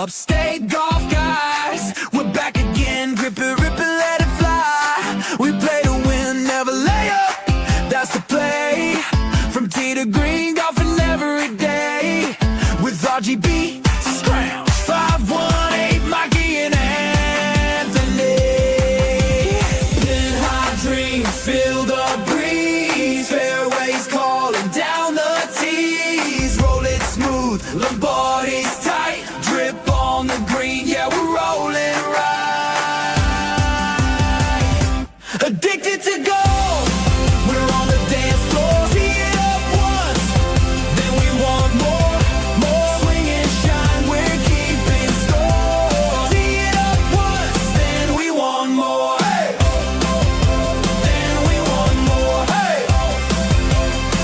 Upstate golf guys, we're back again. Grip it, rip it, let it fly. We play to win, never lay up. That's the play. From tee to green, golfing every day. With RGB, scram. 518, Mikey and Anthony. Pin high dreams, feel the breeze. Fairways calling down the tees. Roll it smooth, Lombardi's tight. Drip on the green, yeah, we're rolling right. Addicted to gold, we're on the dance floor. Tee it up once, then we want more. Swing and shine, we're keeping score. Tee it up once, then we want more. Hey. Then we want more. Hey.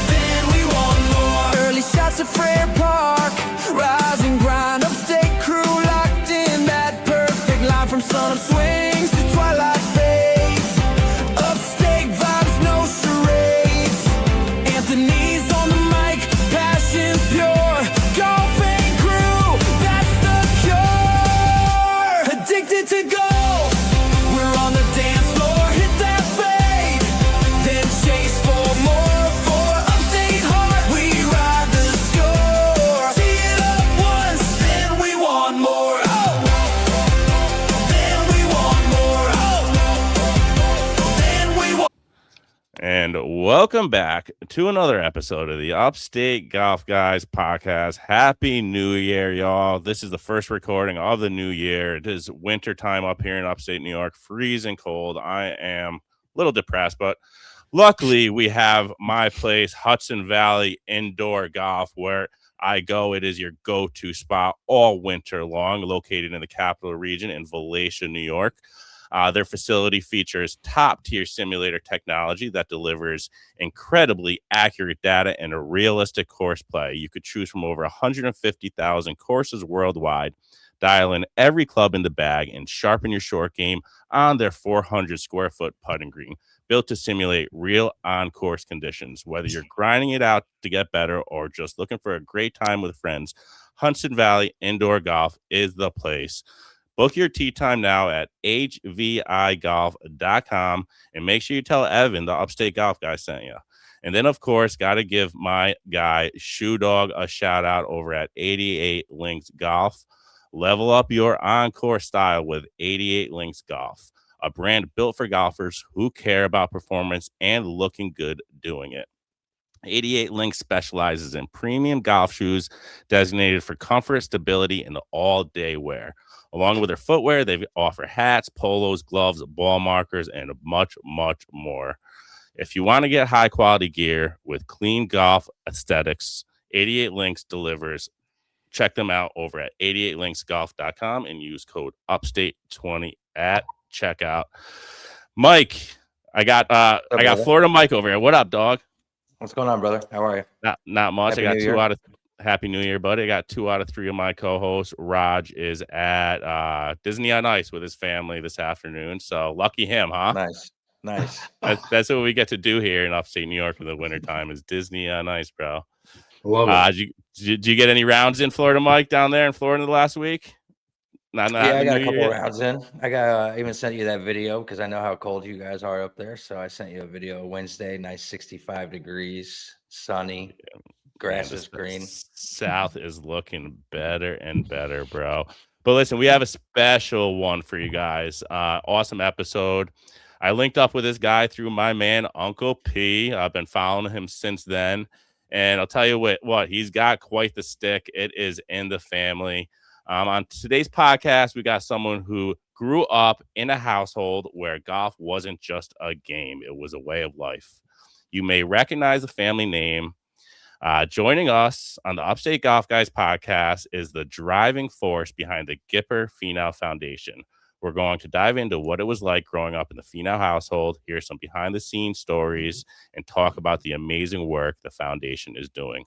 Then we want more. Early shots at Fair Park, rise and grind. Upstate crew locked in that perfect line. From sun-up swings to twilight fades. Upstate vibes, no charades. Anthony's on the mic, passion's pure. Golfing crew, that's the cure. Addicted to golf, we're on the dance floor. Hit that fade, then chase for more. For Upstate heart, we ride the score. Tee it up once, then we want more. Oh, then we want more. Oh, then we want. And welcome back to another episode of the Upstate Golf Guys podcast. Happy New Year, y'all. This is the first recording of the new year. It is winter time up here in upstate New York, freezing cold. I am a little depressed, but luckily we have my place, Hudson Valley Indoor Golf, where I go. It is your go-to spot all winter long, located in the capital region in Valatia, New York. Their facility features top-tier simulator technology that delivers incredibly accurate data and a realistic course play. You could choose from over 150,000 courses worldwide, dial in every club in the bag, and sharpen your short game on their 400-square-foot putting green, built to simulate real on-course conditions. Whether you're grinding it out to get better or just looking for a great time with friends, Hudson Valley Indoor Golf is the place. Book your tee time now at hvigolf.com and make sure you tell Evan, the Upstate Golf Guy, sent you. And then, of course, got to give my guy, Shoe Dog, a shout out over at 88 Links Golf. Level up your on-course style with 88 Links Golf, a brand built for golfers who care about performance and looking good doing it. 88 Links specializes in premium golf shoes designated for comfort, stability, and all-day wear. Along with their footwear, they offer hats, polos, gloves, ball markers, and much, much more. If you want to get high-quality gear with clean golf aesthetics, 88 Links delivers. Check them out over at 88linksgolf.com and use code Upstate20 at checkout. Mike, I got Florida Mike over here. What up, dog? What's going on, brother? How are you? Not much. Happy I got New two Year. out of Happy New Year, buddy. I got 2 out of 3 of my co-hosts. Raj is at Disney on Ice with his family this afternoon. So lucky him, huh? Nice. That's what we get to do here in upstate New York in the wintertime is Disney on Ice, bro. Love it. Did you get any rounds in Florida, Mike, down there in Florida the last week? Yeah, I got a couple of rounds in. I even sent you that video because I know how cold you guys are up there. So I sent you a video Wednesday, nice 65 degrees, sunny, grass is green. South is looking better and better, bro. But listen, we have a special one for you guys. Awesome episode. I linked up with this guy through my man, Uncle P. I've been following him since then. And I'll tell you what, he's got quite the stick. It is in the family. On today's podcast, we got someone who grew up in a household where golf wasn't just a game. It was a way of life. You may recognize the family name. Joining us on the Upstate Golf Guys podcast is the driving force behind the Gipper Finau Foundation. We're going to dive into what it was like growing up in the Finau household, hear some behind-the-scenes stories, and talk about the amazing work the foundation is doing.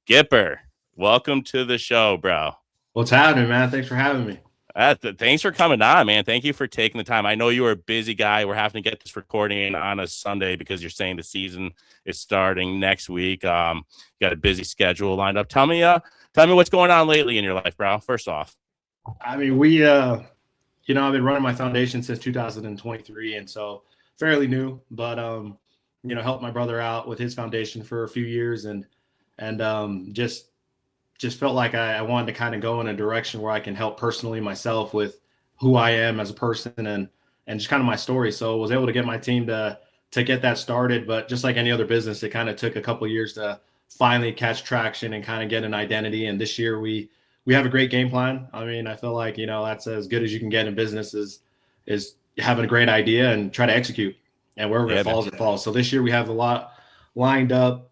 Gipper, welcome to the show, bro. What's happening, man? Thanks for having me. Thanks for coming on, man. Thank you for taking the time. I know you were a busy guy. We're having to get this recording on a Sunday because you're saying the season is starting next week. Got a busy schedule lined up. Tell me what's going on lately in your life, bro. First off. I mean, I've been running my foundation since 2023, and so fairly new, but helped my brother out with his foundation for a few years, and just felt like I wanted to kind of go in a direction where I can help personally myself with who I am as a person and just kind of my story. So I was able to get my team to get that started, but just like any other business, it kind of took a couple of years to finally catch traction and kind of get an identity. And this year we have a great game plan. I mean, I feel like, that's as good as you can get in business is having a great idea and try to execute, and wherever it falls, it falls. So this year we have a lot lined up.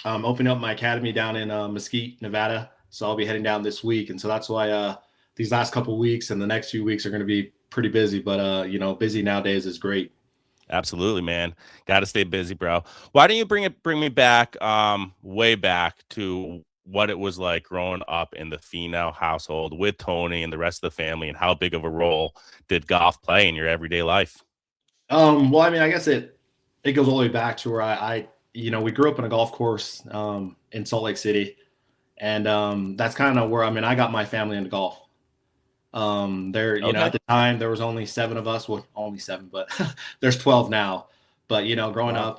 Opening up my academy down in Mesquite, Nevada. So I'll be heading down this week. And so that's why these last couple of weeks and the next few weeks are going to be pretty busy, but busy nowadays is great. Absolutely, man. Got to stay busy, bro. Why don't you bring me back, way back to what it was like growing up in the Finau household with Tony and the rest of the family, and how big of a role did golf play in your everyday life? Well, I mean, I guess it goes all the way back to where we grew up in a golf course in Salt Lake City, and that's kind of where I got my family into golf. At the time there was only 7 of us. Well, only 7, but there's 12 now. But growing up,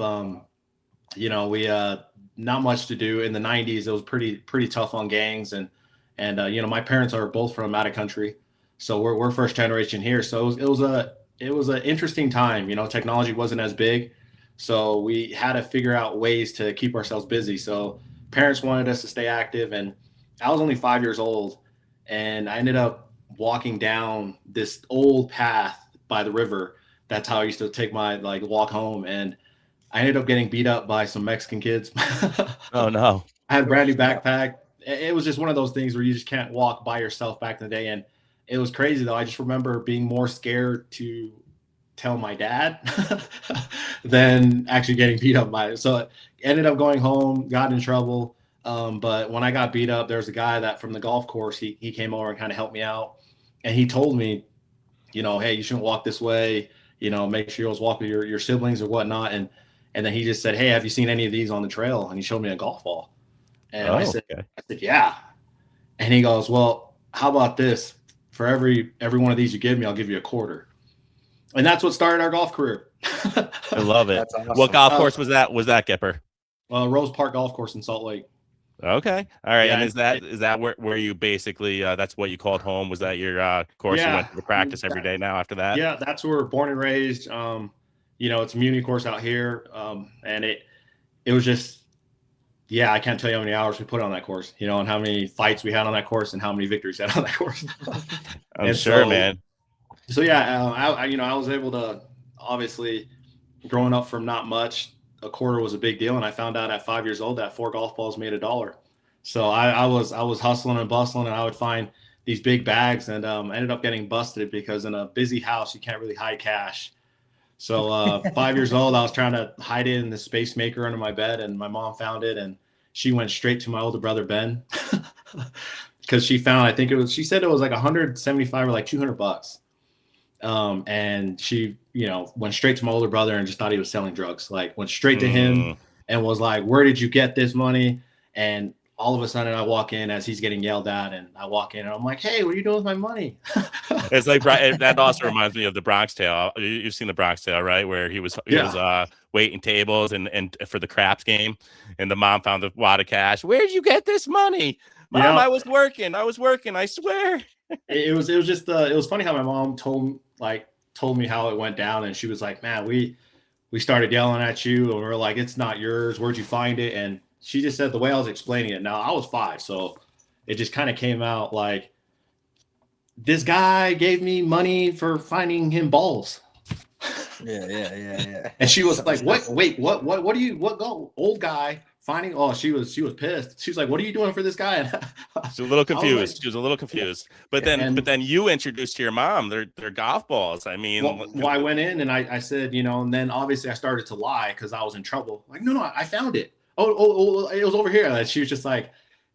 we not much to do in the 90s. It was pretty tough on gangs, and my parents are both from out of country, so we're first generation here. So it was an interesting time. Technology wasn't as big. So we had to figure out ways to keep ourselves busy. So parents wanted us to stay active, and I was only 5 years old, and I ended up walking down this old path by the river. That's how I used to take my walk home, and I ended up getting beat up by some Mexican kids. Oh no. I had a brand new backpack. It was just one of those things where you just can't walk by yourself back in the day. And it was crazy though. I just remember being more scared to tell my dad than actually getting beat up by it. So I ended up going home, got in trouble. But when I got beat up, there was a guy that from the golf course, he came over and kind of helped me out. And he told me, hey, you shouldn't walk this way, make sure you always walk with your siblings or whatnot. And then he just said, hey, have you seen any of these on the trail? And he showed me a golf ball. And I said, yeah. And he goes, well, how about this? For every one of these you give me, I'll give you a quarter. And that's what started our golf career. I love it. That's awesome. What golf course was that, Gipper? Rose Park Golf Course in Salt Lake. Okay. All right. Yeah, and is that where you basically, that's what you called home? Was that your course you went to practice every day now after that? Yeah, that's where we're born and raised. It's a muni course out here. And it was just, I can't tell you how many hours we put on that course, and how many fights we had on that course and how many victories we had on that course. I'm sure, man. So I was able to, obviously, growing up from not much, a quarter was a big deal, and I found out at 5 years old that 4 golf balls made $1. So I was hustling and bustling, and I would find these big bags, and I ended up getting busted because in a busy house you can't really hide cash. So 5 years old, I was trying to hide it in the space maker under my bed, and my mom found it, and she went straight to my older brother Ben because she found, she said it was like 175 or like $200. And she, went straight to my older brother and just thought he was selling drugs. Went straight to him and was like, where did you get this money? And all of a sudden I walk in as he's getting yelled at, and I walk in and I'm like, hey, what are you doing with my money? It's like, that also reminds me of the Bronx Tale. You've seen the Bronx Tale, right? Where he was waiting tables and for the craps game, and the mom found a wad of cash. Where'd you get this money? Mom, I was working, I swear. It was funny how my mom told me how it went down, and she was like, man, we started yelling at you, and we were like, it's not yours, where'd you find it? And she just said the way I was explaining it. Now I was 5, so it just kind of came out like, this guy gave me money for finding him balls. Yeah. And she was like, what? Wait, what do you, what go? Old guy finding? Oh, she was pissed. She was like, what are you doing for this guy? She's a little confused. She was a little confused. But then you introduced to your mom their golf balls. I mean, well, I went in and I said, and then obviously I started to lie because I was in trouble. Like, no, I found it. Oh, it was over here. And she was just like,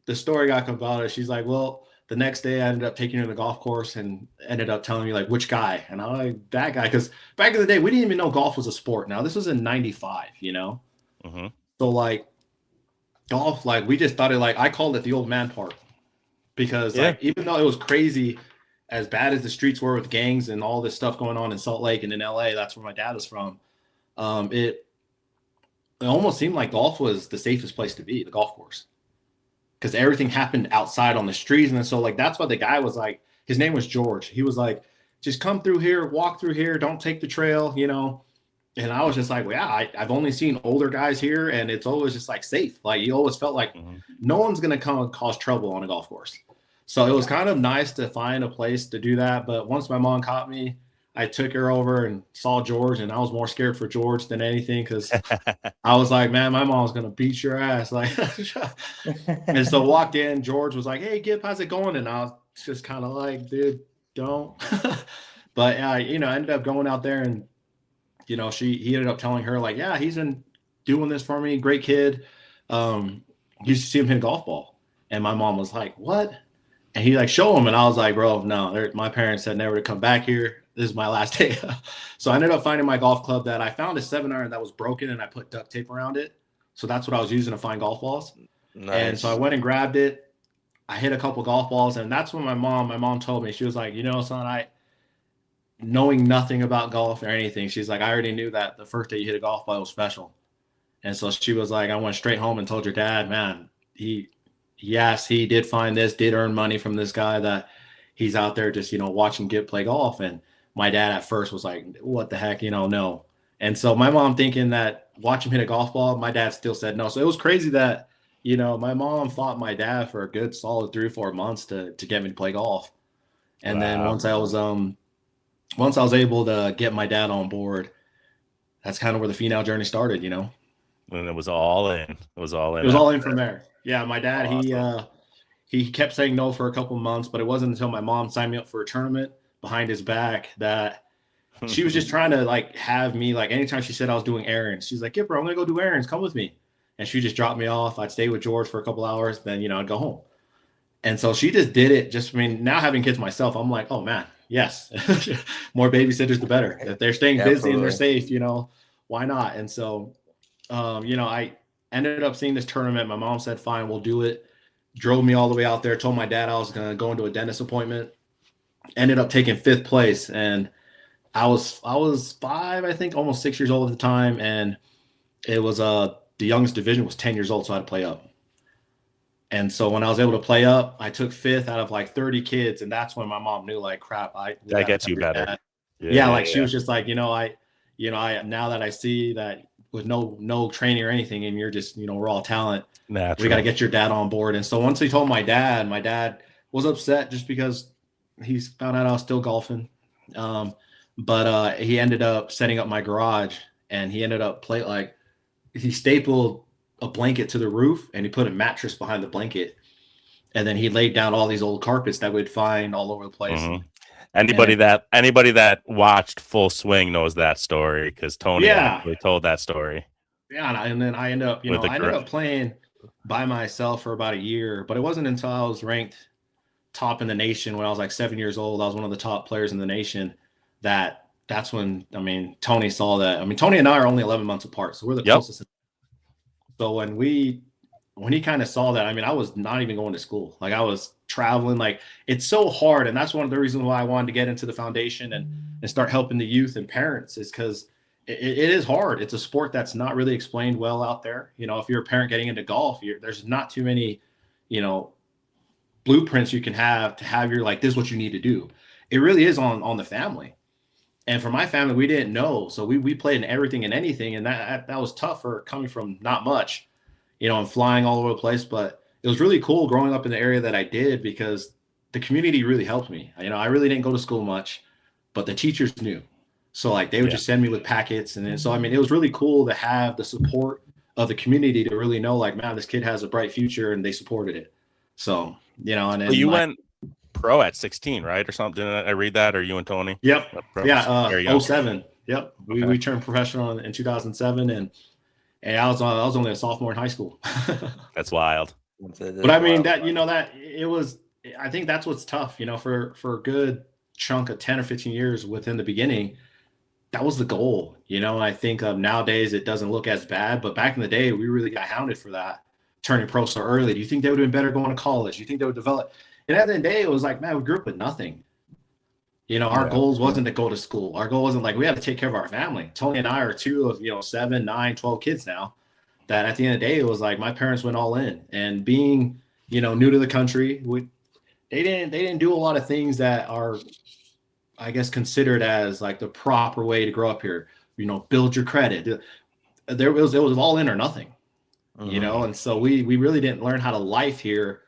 the story got about. She's like, well, the next day I ended up taking her to the golf course and ended up telling me like, which guy? And I'm like, that guy. Because back in the day, we didn't even know golf was a sport. Now this was in 95, Mm-hmm. So like golf, like we just thought it, like I called it the old man park because like, even though it was crazy, as bad as the streets were with gangs and all this stuff going on in Salt Lake and in LA, that's where my dad is from. It almost seemed like golf was the safest place to be, the golf course, because everything happened outside on the streets. And so like, that's why the guy was like, his name was George. He was like, just come through here, walk through here, don't take the trail, you know? And I was just like, well, yeah, I've only seen older guys here, and it's always just like safe. Like you always felt like no one's going to come and cause trouble on a golf course. So it was kind of nice to find a place to do that. But once my mom caught me, I took her over and saw George, and I was more scared for George than anything, because I was like, man, my mom's going to beat your ass. Like, and so walked in, George was like, hey, Gip, how's it going? And I was just kind of like, dude, don't. But, you know, I ended up going out there, and, you know, he ended up telling her, like, yeah, he's been doing this for me. Great kid. Used to see him hit a golf ball. And my mom was like, what? And he like, show him. And I was like, bro, no, my parents said never to come back here. This is my last day. So I ended up finding my golf club that I found a 7-iron that was broken, and I put duct tape around it. So that's what I was using to find golf balls. Nice. And so I went and grabbed it. I hit a couple golf balls. And that's when my mom told me, she was like, you know, son, knowing nothing about golf or anything, she's like, I already knew that the first day you hit a golf ball was special. And so she was like, I went straight home and told your dad, man, yes, he did find this, did earn money from this guy, that he's out there just, you know, watching Gip play golf. And my dad at first was like, what the heck, you know, no. And so my mom thinking that watch him hit a golf ball, my dad still said no. So it was crazy that, you know, my mom fought my dad for a good solid 3 or 4 months to get me to play golf. And then once I was able to get my dad on board, that's kind of where the Finau journey started, you know. And it was all in. It was all in from there. Yeah, my dad, awesome. He kept saying no for a couple of months, but it wasn't until my mom signed me up for a tournament behind his back that she was just trying to like have me, like anytime she said I was doing errands, she's like, Gipper, I'm gonna go do errands, come with me. And she just dropped me off. I'd stay with George for a couple hours, then, you know, I'd go home. And so she just did it. Just, I mean, now having kids myself, I'm like, oh man, yes, more babysitters the better. If they're staying busy and they're safe, you know, why not? And so you know, I ended up seeing this tournament. My mom said, fine, we'll do it. Drove me all the way out there, told my dad I was going to go into a dentist appointment. Ended up taking 5th place. And I was 5, I think, almost 6 years old at the time. And it was the youngest division was 10 years old, so I had to play up. And so when I was able to play up, I took 5th out of like 30 kids. And that's when my mom knew, like, crap, that gets you better. She was just like, I now that I see that with no training or anything, and you're just, you know, we're all talent. Naturally. We got to get your dad on board. And so once he told my dad was upset just because he found out I was still golfing. But he ended up setting up my garage, and he ended up he stapled a blanket to the roof, and he put a mattress behind the blanket. And then he laid down all these old carpets that we'd find all over the place. Mm-hmm. Anybody that watched Full Swing knows that story, because Tony actually told that story. Yeah, and then I ended up playing by myself for about a year, but it wasn't until I was ranked top in the nation when I was like 7 years old. I was one of the top players in the nation. That's when, I mean, Tony saw that. I mean, Tony and I are only 11 months apart, so we're the closest. So when he kind of saw that, I mean, I was not even going to school. Like, I was traveling. Like, it's so hard. And that's one of the reasons why I wanted to get into the foundation and start helping the youth and parents, is because it is hard. It's a sport that's not really explained well out there. You know, if you're a parent getting into golf, there's not too many, you know, blueprints you can have to have your, like, this is what you need to do. It really is on the family. And for my family, we didn't know. So we played in everything and anything. And that was tough for coming from not much, you know, and flying all over the place. But it was really cool growing up in the area that I did, because the community really helped me. You know, I really didn't go to school much, but the teachers knew. So like they would just send me with packets. And then, so, I mean, it was really cool to have the support of the community to really know, like, man, this kid has a bright future, and they supported it. So, you know, and you went pro at 16, right? Or something. Didn't I read that? Or you and Tony? Yep. Yeah. 07. Yep. Okay. We turned professional in 2007, and I was only a sophomore in high school. That's wild. But I mean, that, you know, that it was, I think that's what's tough, you know, for a good chunk of 10 or 15 years within the beginning, that was the goal, you know. And I think nowadays it doesn't look as bad, but back in the day, we really got hounded for that, turning pro so early. Do you think they would have been better going to college? Do you think they would develop? And at the end of the day, it was like, man, we grew up with nothing. Our goals wasn't to go to school. Our goal wasn't like we had to take care of our family. Tony and I are two of 7, 9, 12 kids now. That at the end of the day, it was like my parents went all in. And being new to the country, they didn't do a lot of things that are, I guess, considered as like the proper way to grow up here. Build your credit. It was all in or nothing. And so we really didn't learn how to life here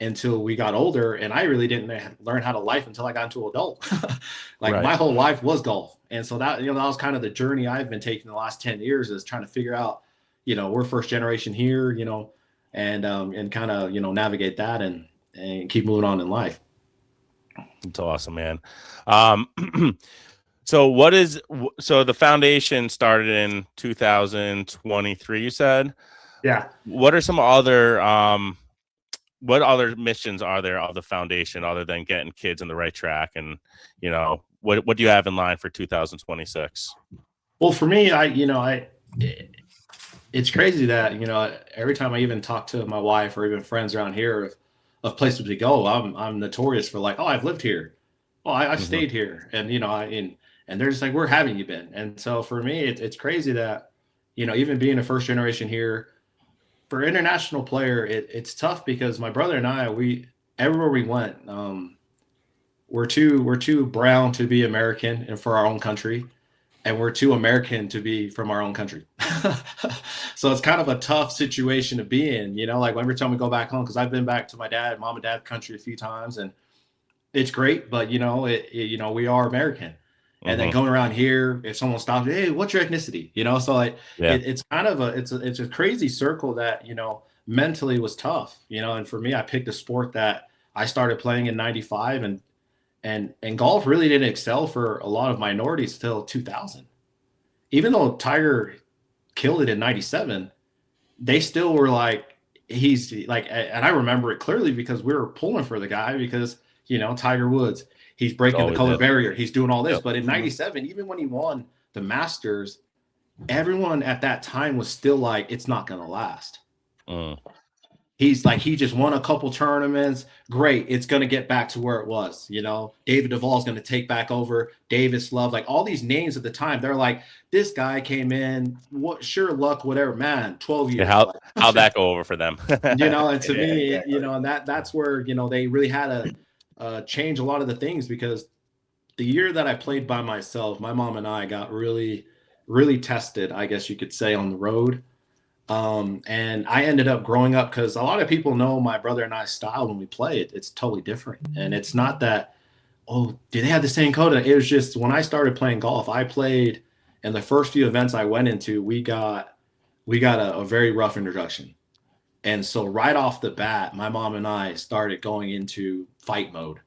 until we got older, and I really didn't learn how to life until I got into adult. My whole life was golf, and so that that was kind of the journey I've been taking the last 10 years, is trying to figure out, we're first generation here, and kind of navigate that and keep moving on in life. It's awesome, man. So the foundation started in 2023, you said? Yeah. What are some other what other missions are there of the foundation other than getting kids on the right track? And what do you have in line for 2026? Well, for me, it's crazy that every time I even talk to my wife or even friends around here of places to go, I'm notorious for like, oh, I've lived here, oh, I've stayed here, and and they're just like, where haven't you been? And so for me, it's crazy that even being a first generation here, for international player, it's tough because my brother and I, everywhere we went, we're too brown to be American and for our own country, and we're too American to be from our own country. So it's kind of a tough situation to be in, like every time we go back home, because I've been back to my mom and dad's country a few times, and it's great, but we are American. And then going around here, if someone stops, hey, what's your ethnicity? So like, it's kind of it's a crazy circle that, mentally was tough, and for me, I picked a sport that I started playing in 95, and golf really didn't excel for a lot of minorities till 2000. Even though Tiger killed it in 97, they still were like, he's like, and I remember it clearly because we were pulling for the guy because, Tiger Woods, he's breaking the color barrier. He's doing all this. Yep. But in 97, even when he won the Masters, everyone at that time was still like, it's not going to last. He's like, he just won a couple tournaments. Great. It's going to get back to where it was. David Duval's going to take back over. Davis Love, like all these names at the time, they're like, this guy came in, sure luck, whatever, man, 12 years. Yeah, how'd that go over for them? And to me, and that's where, they really had to change a lot of the things, because the year that I played by myself, my mom and I got really, really tested, I guess you could say, on the road. And I ended up growing up, because a lot of people know my brother and I's style when we play it. It's totally different. And it's not that, oh, do they have the same code? It was just when I started playing golf, I played, and the first few events I went into, we got a very rough introduction. And so right off the bat, my mom and I started going into fight mode.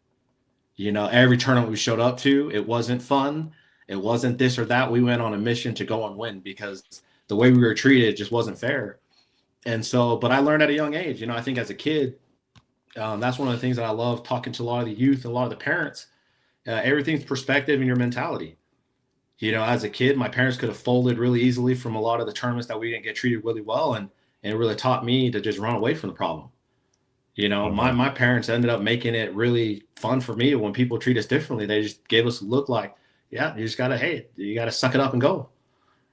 Every tournament we showed up to, it wasn't fun. It wasn't this or that. We went on a mission to go and win, because the way we were treated just wasn't fair. And so, but I learned at a young age, I think as a kid, that's one of the things that I love talking to a lot of the youth, a lot of the parents. Everything's perspective and your mentality. As a kid, my parents could have folded really easily from a lot of the tournaments that we didn't get treated really well. And it really taught me to just run away from the problem. My parents ended up making it really fun for me. When people treat us differently, they just gave us a look like, yeah, you just got to suck it up and go.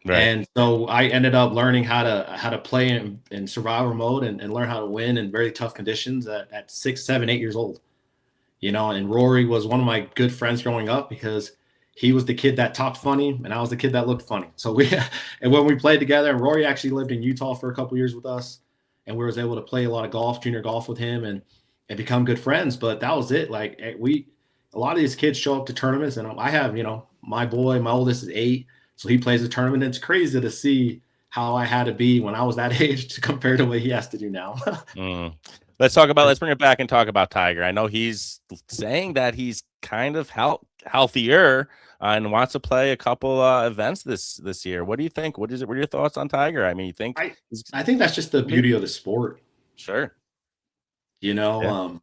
Right. And so I ended up learning how to play in survival mode and learn how to win in very tough conditions at 6, 7, 8 years old. And Rory was one of my good friends growing up, because he was the kid that talked funny and I was the kid that looked funny. So and when we played together, and Rory actually lived in Utah for a couple years with us, and we was able to play a lot of golf, junior golf with him, and become good friends. But that was it. Like a lot of these kids show up to tournaments, and I have, my boy, my oldest is 8. So he plays a tournament. It's crazy to see how I had to be when I was that age to compare to what he has to do now. Let's bring it back and talk about Tiger. I know he's saying that he's kind of healthier and wants to play a couple events this year. What do you think? What are your thoughts on Tiger? I mean, you think? I think that's just the beauty of the sport. Sure. It'll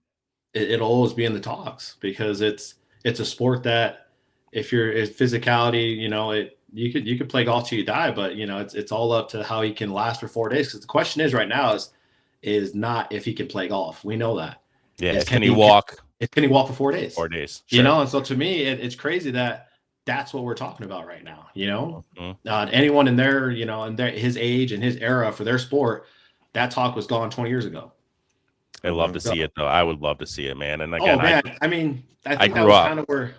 always be in the talks, because it's a sport that if physicality, you could play golf till you die, but it's all up to how he can last for 4 days. Because the question is right now is not if he can play golf. We know that. Yeah. Can he walk? Can he walk for 4 days? 4 days. Sure. You know, and so to me, it's crazy that that's what we're talking about right now. You know, anyone in their, you know, in his age and his era for their sport, that talk was gone 20 years ago. I love to see it though. I would love to see it, man. And again, I think that was kind of where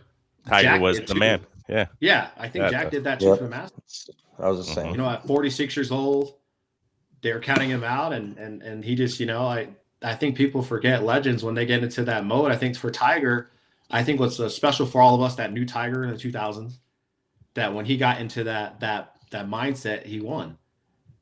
Tiger Jack was the man. Yeah. Yeah. I think Jack did that too for the Masters. I was the same. You know, at 46 years old, they're counting him out, and he just, you know, I think people forget legends when they get into that mode. I think for Tiger, I think what's special for all of us, that new Tiger in the 2000s, that when he got into that mindset, he won.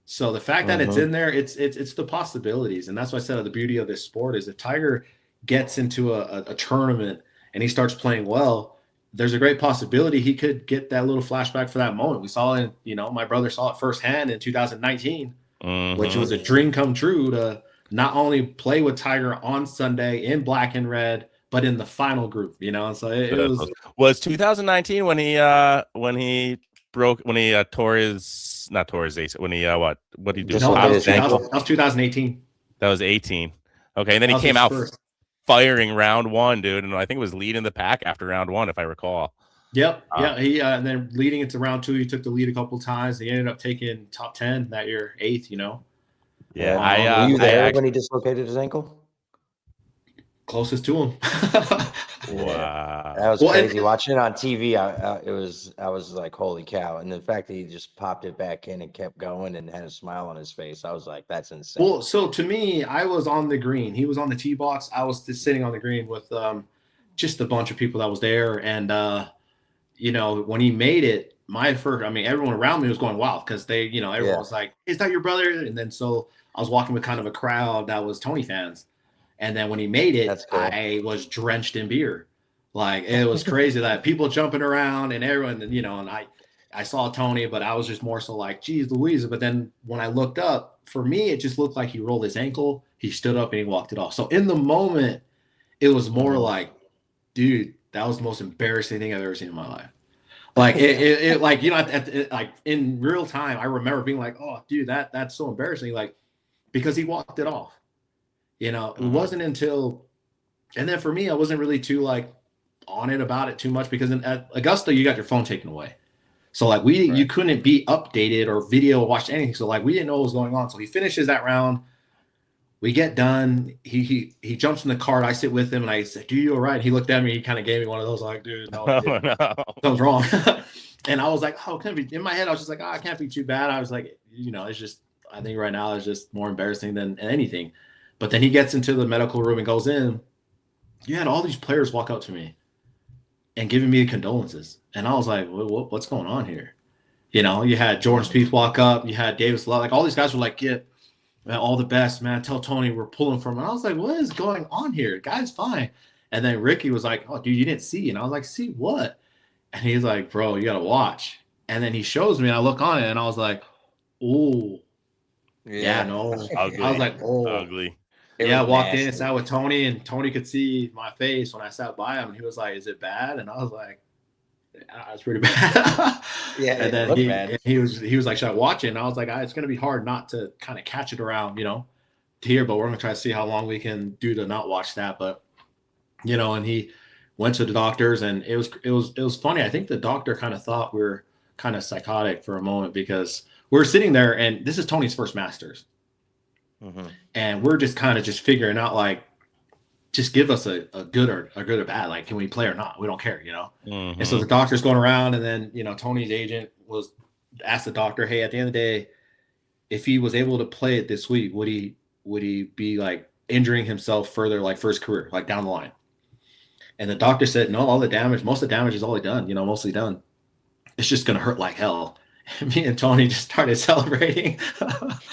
So the fact that it's in there, it's the possibilities, and that's why I said the beauty of this sport is if Tiger gets into a tournament and he starts playing well, there's a great possibility he could get that little flashback for that moment. We saw it, you know, my brother saw it firsthand in 2019, which was a dream come true to not only play with Tiger on Sunday in black and red, but in the final group, you know. So it was 2019 when he tore his ACL. When he what did he do? That was 2018. That was 18. Okay, and then he came out firing round one, dude, and I think it was leading the pack after round one, if I recall. Yep. He and then leading into round two, he took the lead a couple times. He ended up taking top 10 that year, 8th, you know. Yeah. Were you there when he dislocated his ankle? Closest to him. Wow. That was crazy. Watching it on TV, I was like, holy cow. And the fact that he just popped it back in and kept going and had a smile on his face, I was like, that's insane. Well, so to me, I was on the green. He was on the tee box. I was just sitting on the green with just a bunch of people that was there. And, you know, when he made it, everyone around me was going wild because they, you know, everyone was like, is that your brother? And then so I was walking with kind of a crowd that was Tony fans. And then when he made it, cool. I was drenched in beer. Like, it was crazy that people jumping around and everyone, you know, and I saw Tony, but I was just more so like, geez, Louisa. But then when I looked up, for me, it just looked like he rolled his ankle. He stood up and he walked it off. So in the moment, it was more like, dude, that was the most embarrassing thing I've ever seen in my life. Like it like, you know, like in real time, I remember being like, oh, dude, that's so embarrassing. Like, because he walked it off. You know, it wasn't until, and then for me, I wasn't really too like on it about it too much because at Augusta, you got your phone taken away. So like you couldn't be updated or video watch anything. So like we didn't know what was going on. So he finishes that round. We get done. He jumps in the cart. I sit with him and I said, "Do you all right?" He looked at me. He kind of gave me one of those like, "Dude, no, something's wrong." And I was like, "Oh, can't be." In my head, I was just like, "Oh, it can't be too bad." I was like, you know, it's just, I think right now it's just more embarrassing than anything. But then he gets into the medical room and goes in. You had all these players walk up to me and giving me condolences. And I was like, what's going on here? You know, you had Jordan Spieth walk up. You had Davis Love. Like, all these guys were like, "Get all the best, man. Tell Tony we're pulling from him." And I was like, what is going on here? Guy's fine. And then Ricky was like, "Oh, dude, you didn't see." And I was like, "See what?" And he's like, "Bro, you got to watch." And then he shows me and I look on it and I was like, "Oh, yeah, no." Ugly. I was like, "Oh, ugly." I walked in and sat with Tony, and Tony could see my face when I sat by him. And he was like, "Is it bad?" And I was like, "Yeah, it's pretty bad." And then he was like, "Should I watch it?" And I was like, "It's going to be hard not to kind of catch it around, you know, here, but we're going to try to see how long we can do to not watch that." But, you know, and he went to the doctors, and it was funny. I think the doctor kind of thought we were kind of psychotic for a moment because we were sitting there, and this is Tony's first Masters. And we're just kind of just figuring out, like, just give us a good or bad. Like, can we play or not? We don't care, you know? And so the doctor's going around, and then, you know, Tony's agent asked the doctor, "Hey, at the end of the day, if he was able to play it this week, would he be like injuring himself further, like for his career, like down the line?" And the doctor said, "No, most of the damage is already done, you know, mostly done. It's just going to hurt like hell." And me and Tony just started celebrating.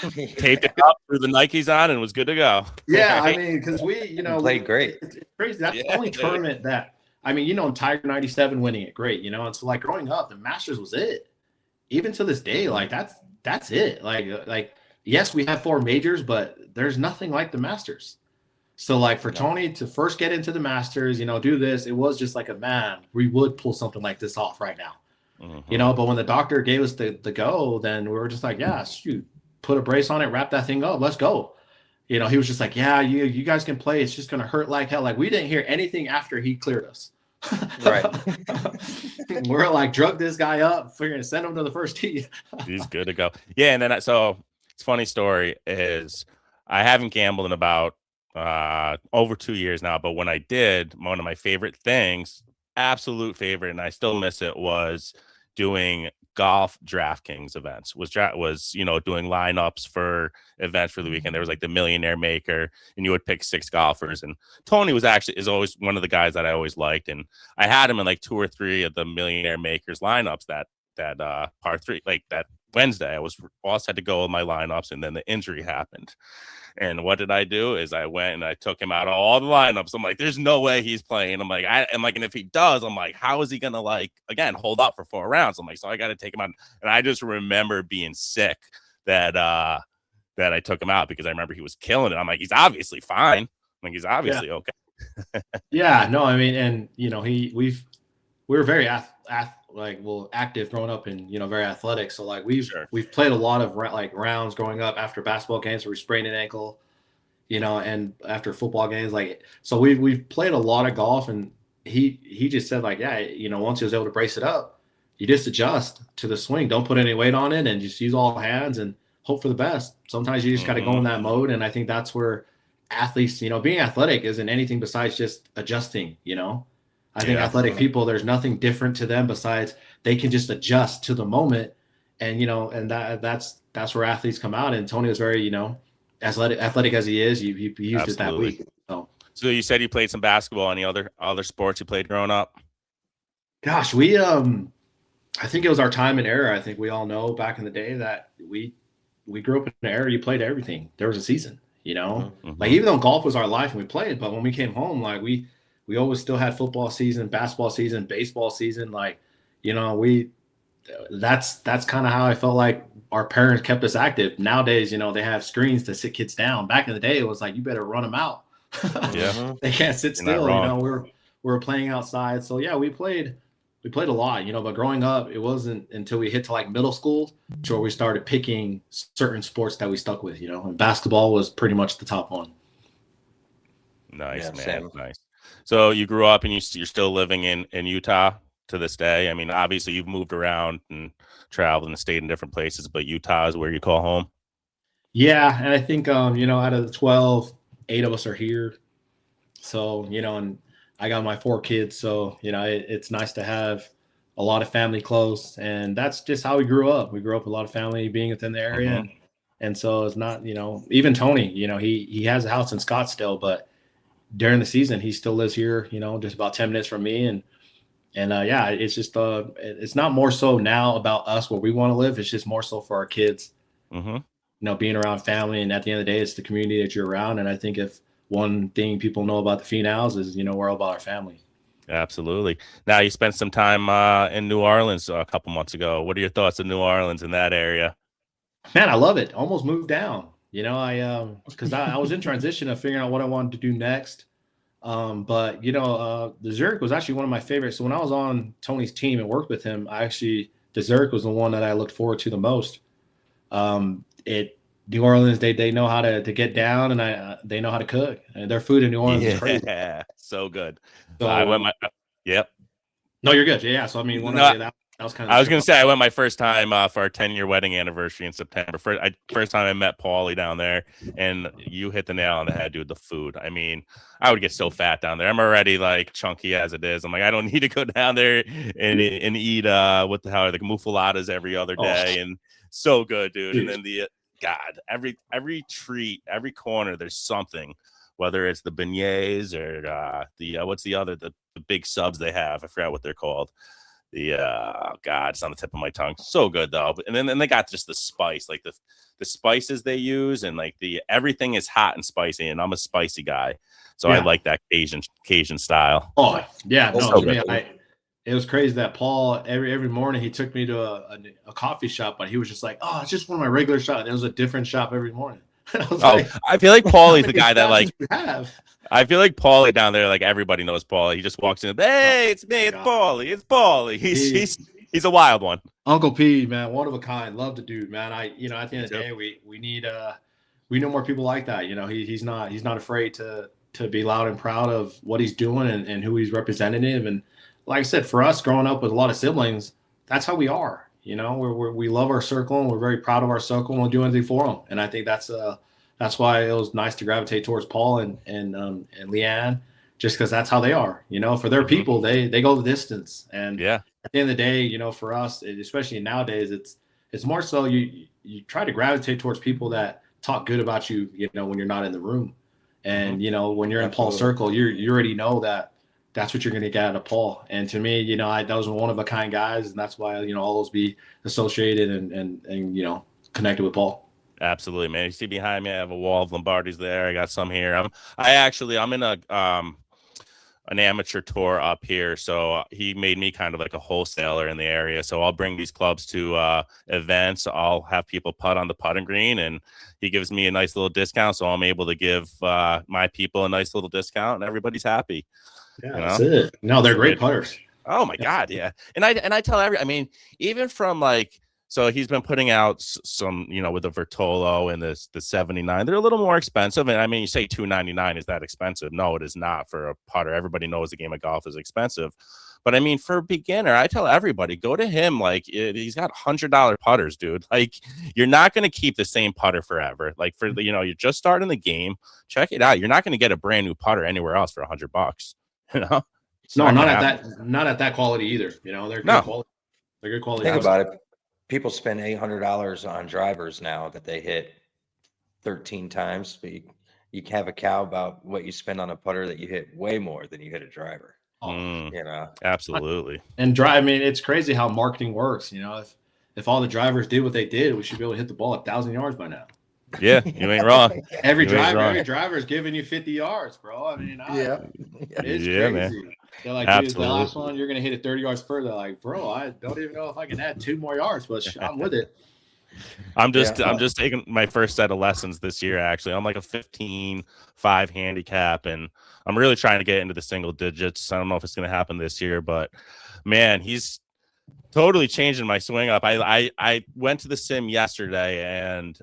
Taped it up, threw the Nikes on, and was good to go. Yeah, I mean, because we, you know, played great. It's crazy. That's the only tournament that, I mean, you know, Tiger 97 winning it, great, you know. And so, like, growing up, the Masters was it. Even to this day, like, that's it. Like, yes, we have 4 majors, but there's nothing like the Masters. So, like, for Tony to first get into the Masters, you know, do this, it was just like we would pull something like this off right now. You know, but when the doctor gave us the go, then we were just like, yeah, shoot, put a brace on it, wrap that thing up, let's go. you know, he was just like, yeah, you guys can play. It's just going to hurt like hell. Like we didn't hear anything after he cleared us. Right. We're like, drug this guy up. We're going to send him to the first tee. He's good to go. Yeah. And then, so it's funny story is I haven't gambled in about over 2 years now, but when I did, one of my favorite things, absolute favorite, and I still miss it, was doing golf DraftKings events. Was doing lineups for events for the weekend. There was like the Millionaire Maker, and you would pick 6 golfers. And Tony is always one of the guys that I always liked, and I had him in like 2 or 3 of the Millionaire Makers lineups that par 3, like that Wednesday. I also had to go with my lineups, and then the injury happened. And what did I do is I went and I took him out of all the lineups. I'm like, there's no way he's playing. I'm like, and if he does, I'm like, how is he gonna hold up for 4 rounds? I'm like, so I got to take him out. And I just remember being sick that I took him out, because I remember he was killing it. I'm like, he's obviously fine. Like he's obviously okay. Yeah, no, I mean, and you know, we were very active growing up, and you know, very athletic. So like we've played a lot of rounds growing up after basketball games where we sprained an ankle, you know, and after football games, like, so we've played a lot of golf. And he just said like, yeah, you know, once he was able to brace it up, you just adjust to the swing, don't put any weight on it, and just use all hands and hope for the best. Sometimes you just got to go in that mode. And I think that's where athletes, you know, being athletic isn't anything besides just adjusting, you know. I think athletic people, there's nothing different to them besides they can just adjust to the moment. And, you know, and that's where athletes come out. And Tony was very, you know, athletic as he is, he used it that week. So you said you played some basketball. Any other sports you played growing up? Gosh, I think it was our time and era. I think we all know back in the day that we grew up in an era you played everything. There was a season, you know, like even though golf was our life and we played, but when we came home, like we always still had football season, basketball season, baseball season. Like, you know, that's kind of how I felt like our parents kept us active. Nowadays, you know, they have screens to sit kids down. Back in the day, it was like, you better run them out. Yeah. They can't sit still. You know, we were playing outside. So yeah, we played a lot, you know, but growing up, it wasn't until we hit to like middle school where we started picking certain sports that we stuck with, you know, and basketball was pretty much the top one. Nice, man. Same. Nice. So you grew up and you're still living in Utah to this day. I mean, obviously you've moved around and traveled and stayed in different places, but Utah is where you call home. Yeah. And I think, you know, out of the 12, 8 of us are here. So, you know, and I got my 4 kids. So, you know, it's nice to have a lot of family close. And that's just how we grew up. We grew up with a lot of family being within the area. And so it's not, you know, even Tony, you know, he has a house in Scottsdale, but during the season, he still lives here, you know, just about 10 minutes from me. And yeah, it's just, it's not more so now about us where we want to live. It's just more so for our kids, you know, being around family. And at the end of the day, it's the community that you're around. And I think if one thing people know about the Finaus is, you know, we're all about our family. Absolutely. Now you spent some time in New Orleans a couple months ago. What are your thoughts of New Orleans in that area? Man, I love it. Almost moved down. You know, because I was in transition of figuring out what I wanted to do next. But, you know, the Zurich was actually one of my favorites. So when I was on Tony's team and worked with him, the Zurich was the one that I looked forward to the most. New Orleans, they know how to get down, and they know how to cook. And their food in New Orleans is crazy. Yeah, so good. So I went yep. No, you're good. Yeah. So I mean, that was kind of. I was gonna say I went my first time for our 10-year wedding anniversary in September. First time I met Paulie down there, and you hit the nail on the head, dude. The food. I mean, I would get so fat down there. I'm already like chunky as it is. I'm like, I don't need to go down there and eat the mufaladas every other day, and so good, dude. And then every treat, every corner, there's something. Whether it's the beignets or what's the other the big subs they have. I forgot what they're called. It's on the tip of my tongue. So good though. And then they got just the spice, like the spices they use, and like everything is hot and spicy. And I'm a spicy guy, so I like that Cajun style. Oh yeah, it was crazy that Paul every morning he took me to a coffee shop, but he was just like, oh, it's just one of my regular shops. It was a different shop every morning. I feel like Paulie's the guy that like have. I feel like Paulie down there, like everybody knows Paulie. He just walks in, hey, it's me, it's Paulie, it's Paulie. He's a wild one. Uncle P, man, one of a kind. Love the dude, man. At the end of the day, we we know more people like that. You know, he's not afraid to be loud and proud of what he's doing and who he's representative. And like I said, for us growing up with a lot of siblings, that's how we are. You know, we love our circle and we're very proud of our circle and we'll do anything for them. And I think that's why it was nice to gravitate towards Paul and Leanne, just because that's how they are. You know, for their people, they go the distance. And at the end of the day, you know, for us, especially nowadays, it's more so you try to gravitate towards people that talk good about you, you know, when you're not in the room. And, you know, when you're in Paul's circle, you already know that's what you're going to get out of Paul. And to me, you know, that was one of a kind guys. And that's why, you know, I'll always be associated and, you know, connected with Paul. Absolutely, man. You see behind me, I have a wall of Lombardis there. I got some here. I'm in an amateur tour up here, so he made me kind of like a wholesaler in the area. So I'll bring these clubs to events. I'll have people putt on the putting green, and he gives me a nice little discount, so I'm able to give my people a nice little discount, and everybody's happy. Yeah, you know? That's it. No, they're great putters. Oh my God, yeah. And I tell I mean, even from like, so he's been putting out some, you know, with the Vertolo and the 79. They're a little more expensive. And I mean, you say $299 is that expensive? No, it is not for a putter. Everybody knows the game of golf is expensive. But I mean, for a beginner, I tell everybody, go to him. Like, he's got $100 putters, dude. Like, you're not going to keep the same putter forever. Like, for the, you know, you're just starting the game. Check it out. You're not going to get a brand new putter anywhere else for $100. You know? No, not at that quality either. You know, they're good quality. They're good quality. Think about it. People spend $800 on drivers now that they hit 13 times, but you have a cow about what you spend on a putter that you hit way more than you hit a driver. You know, absolutely. And I mean, it's crazy how marketing works. You know, if all the drivers did what they did, we should be able to hit the ball 1,000 yards by now. Yeah, you ain't wrong. Every driver is giving you 50 yards, bro. I mean, it's crazy. Man. They're like, dude, the last one, you're going to hit it 30 yards further. Like, bro, I don't even know if I can add 2 more yards, but I'm with it. I'm just taking my first set of lessons this year, actually. I'm like a 15-5 handicap, and I'm really trying to get into the single digits. I don't know if it's going to happen this year, but, man, he's totally changing my swing up. I went to the sim yesterday and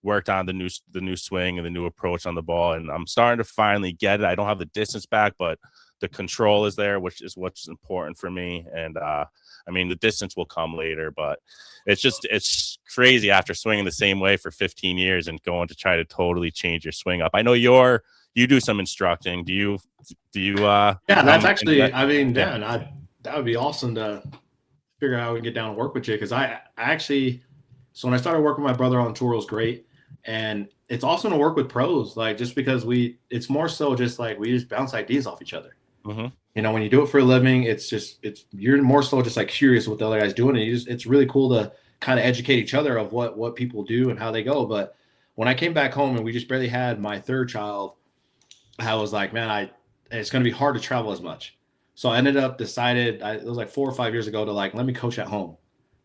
worked on the new swing and the new approach on the ball, and I'm starting to finally get it. I don't have the distance back, but the control is there, which is what's important for me. And I mean, the distance will come later, but it's crazy after swinging the same way for 15 years and going to try to totally change your swing up. I know you do some instructing. Do you yeah, that's actually I mean, that would be awesome to figure out how we can get down and work with you, because I actually, so when I started working with my brother on tour, it was great. And it's awesome to work with pros, like, just because it's more so just like we just bounce ideas off each other. You know, when you do it for a living, you're more so just like curious what the other guy's doing, and it's really cool to kind of educate each other of what people do and how they go. But when I came back home and we just barely had my third child, I was like, man, it's going to be hard to travel as much. So I ended up it was like 4 or 5 years ago to like, let me coach at home.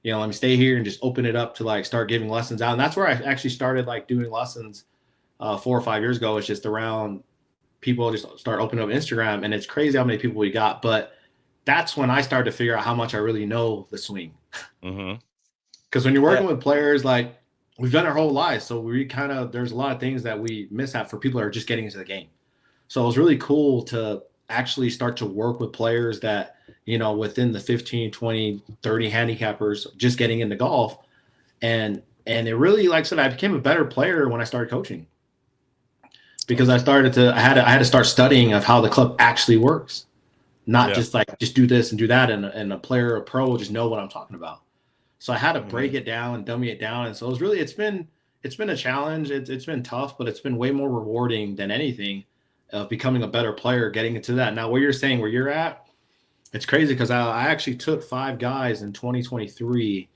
You know, let me stay here and just open it up to like start giving lessons out. And that's where I actually started like doing lessons 4 or 5 years ago. It's just around people just start opening up Instagram, and it's crazy how many people we got. But that's when I started to figure out how much I really know the swing. Because when you're working with players, like, we've done our whole lives, so there's a lot of things that we miss out for people that are just getting into the game. So it was really cool to actually start to work with players that, you know, within the 15, 20, 30 handicappers just getting into golf. And it really, like I said, I became a better player when I started coaching, because I had to start studying of how the club actually works, not just do this and do that. And a player, a pro will just know what I'm talking about. So I had to break it down and dummy it down. And so it's been a challenge. It's been tough, but it's been way more rewarding than anything of becoming a better player, getting into that. Now, what you're saying, where you're at, it's crazy, because I actually took 5 guys in 2023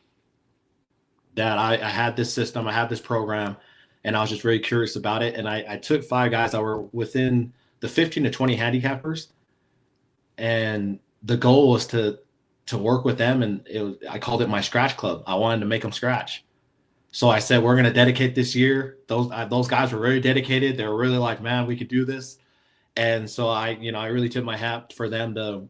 that I had this system, I had this program, and I was just very curious about it. And I took 5 guys that were within the 15 to 20 handicappers, and the goal was to work with them. And I called it my scratch club. I wanted to make them scratch. So I said, we're going to dedicate this year. Those guys were very dedicated. They were really like, man, we could do this. And so I really tip my hat for them to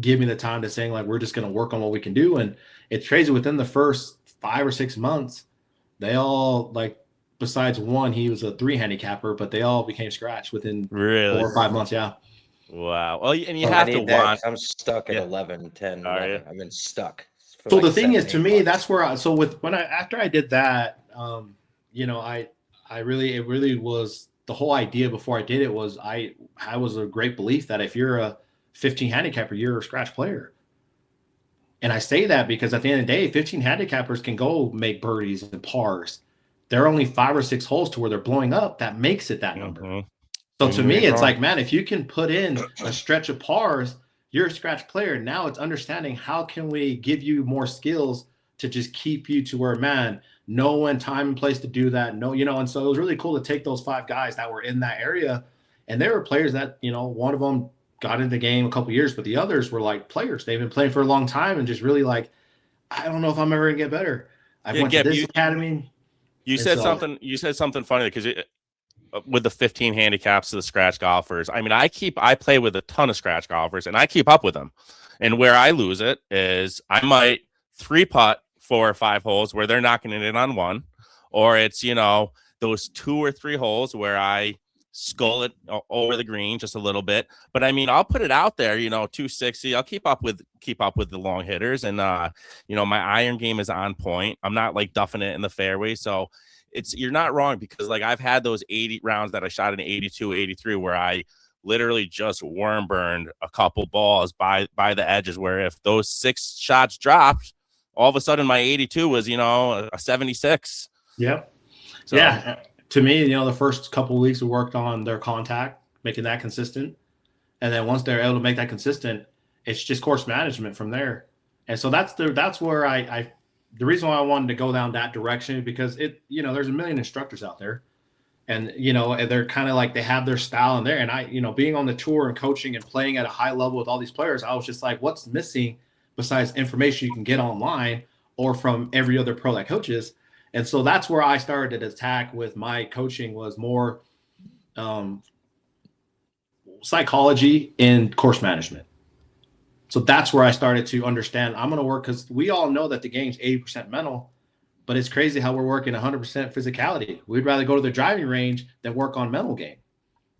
give me the time to saying, like, we're just going to work on what we can do. And it's crazy, within the first 5 or 6 months, they all, like, besides one, he was a 3 handicapper, but they all became scratch within 4 or 5 months. Yeah. Wow. Well, and you have to want. I'm stuck at Yeah. 11, 10, 11. I've been stuck. So the thing is, to me, that's where after I did that, you know, it really was the whole idea before I did it was I was a great belief that if you're a 15 handicapper, you're a scratch player. And I say that because at the end of the day, 15 handicappers can go make birdies and pars. There are only 5 or 6 holes to where they're blowing up. That makes it that number. So to me, it's like, man, if you can put in a stretch of pars, you're a scratch player. Now it's understanding how can we give you more skills to just keep you to where, man, know when time and place to do that. No, you know, and so it was really cool to take those 5 guys that were in that area. And there were players that, you know, one of them got into the game a couple of years, but the others were like players. They've been playing for a long time and just really like, I don't know if I'm ever gonna get better. I went to this academy. You said something funny because with the 15 handicaps to the scratch golfers, I mean, I play with a ton of scratch golfers and I keep up with them. And where I lose it is I might 3-putt 4 or 5 holes where they're knocking it in on one, or it's, you know, those 2 or 3 holes where I skull it over the green just a little bit. But I mean, I'll put it out there, you know, 260. I'll keep up with the long hitters, and you know, my iron game is on point. I'm not like duffing it in the fairway. So you're not wrong, because like I've had those 80 rounds that I shot in 82, 83 where I literally just worm burned a couple balls by the edges, where if those 6 shots dropped, all of a sudden my 82 was, you know, a 76. Yep. So, yeah. To me, you know, the first couple of weeks we worked on their contact, making that consistent. And then once they're able to make that consistent, it's just course management from there. And so that's where I the reason why I wanted to go down that direction, because you know, there's a million instructors out there, and, you know, they're kind of like, they have their style in there. And I, you know, being on the tour and coaching and playing at a high level with all these players, I was just like, what's missing besides information you can get online or from every other pro that coaches? And so that's where I started to attack with my coaching, was more psychology and course management. So that's where I started to understand I'm going to work, because we all know that the game's 80% mental, but it's crazy how we're working 100% physicality. We'd rather go to the driving range than work on mental game.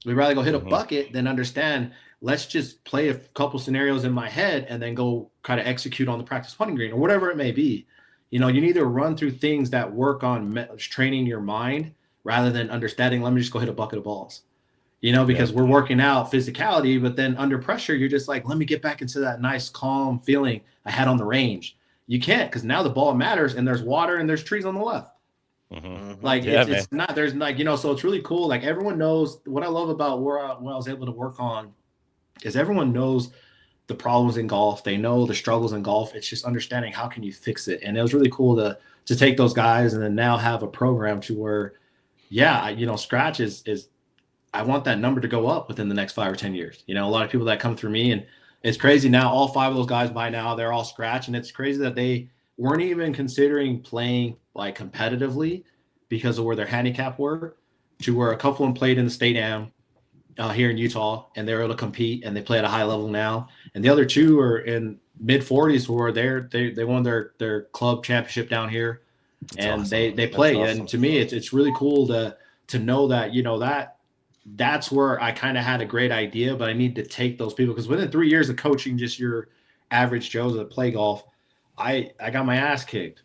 We'd rather go hit a bucket than understand, let's just play a couple scenarios in my head and then go try to execute on the practice putting green or whatever it may be. You know, you need to run through things that work on training your mind rather than understanding, let me just go hit a bucket of balls, you know, because we're working out physicality, but then under pressure, you're just like, let me get back into that nice, calm feeling I had on the range. You can't, because now the ball matters and there's water and there's trees on the left. Like, it's not, there's like, you know, so it's really cool. Like, everyone knows what I love about what I was able to work on is everyone knows the problems in golf. They know the struggles in golf. It's just understanding how can you fix it. And it was really cool to take those guys and then now have a program to where, yeah, you know, scratch is I want that number to go up within the next 5 or 10 years. You know, a lot of people that come through me, and it's crazy now, all 5 of those guys by now, they're all scratch. And it's crazy that they weren't even considering playing like competitively because of where their handicap were, to where a couple of them played in the state am here in Utah, and they're able to compete and they play at a high level now. And the other 2 are in mid 40s where they won their club championship down here. That's and awesome. They play. Awesome. And to me, it's really cool to know that, you know, that's where I kind of had a great idea, but I need to take those people, because within 3 years of coaching just your average Joes that play golf, I got my ass kicked,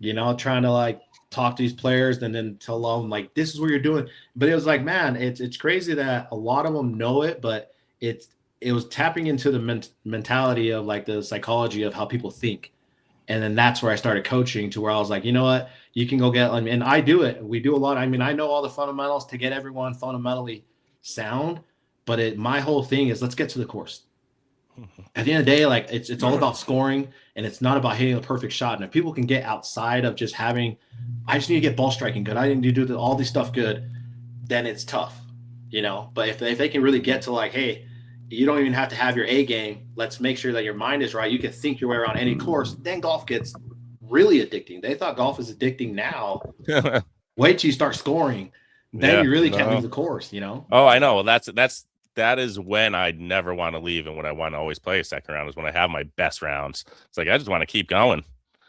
you know, trying to like talk to these players and then tell them like, this is what you're doing. But it was like, man, it's crazy that a lot of them know it, but it was tapping into the mentality of like the psychology of how people think. And then that's where I started coaching, to where I was like, you know what, you can go get, and I do it. We do a lot. I mean, I know all the fundamentals to get everyone fundamentally sound, but my whole thing is, let's get to the course. At the end of the day, like it's all about scoring, and it's not about hitting a perfect shot. And if people can get outside of just having, I just need to get ball striking good, I need to do all this stuff good, then it's tough, you know. But if they can really get to like, hey, you don't even have to have your A game, let's make sure that your mind is right, you can think your way around any course, then golf gets really addicting. They thought golf is addicting now. Wait till you start scoring, then you really can't leave the course, you know. Oh, I know. Well, that is when I never want to leave, and when I want to always play a second round is when I have my best rounds. It's like I just want to keep going.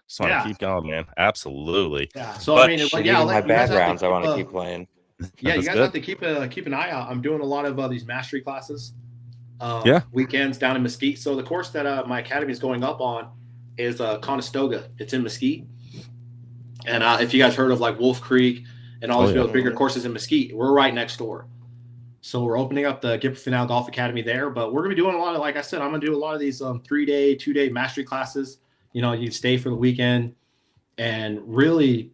Just want to keep going, man. Absolutely. Yeah. So But- I mean, But yeah, even my like, you guys bad have to rounds, I keep, want to keep playing. Yeah, you That's guys good. have to keep an eye out. I'm doing a lot of these mastery classes, Yeah. weekends down in Mesquite. So the course that my academy is going up on is Conestoga. It's in Mesquite, and if you guys heard of like Wolf Creek and all these bigger courses in Mesquite, we're right next door. So we're opening up the Gipper Finau Golf Academy there, but we're gonna be doing a lot of, like I said, I'm gonna do a lot of these 3-day, 2-day mastery classes. You know, you stay for the weekend and really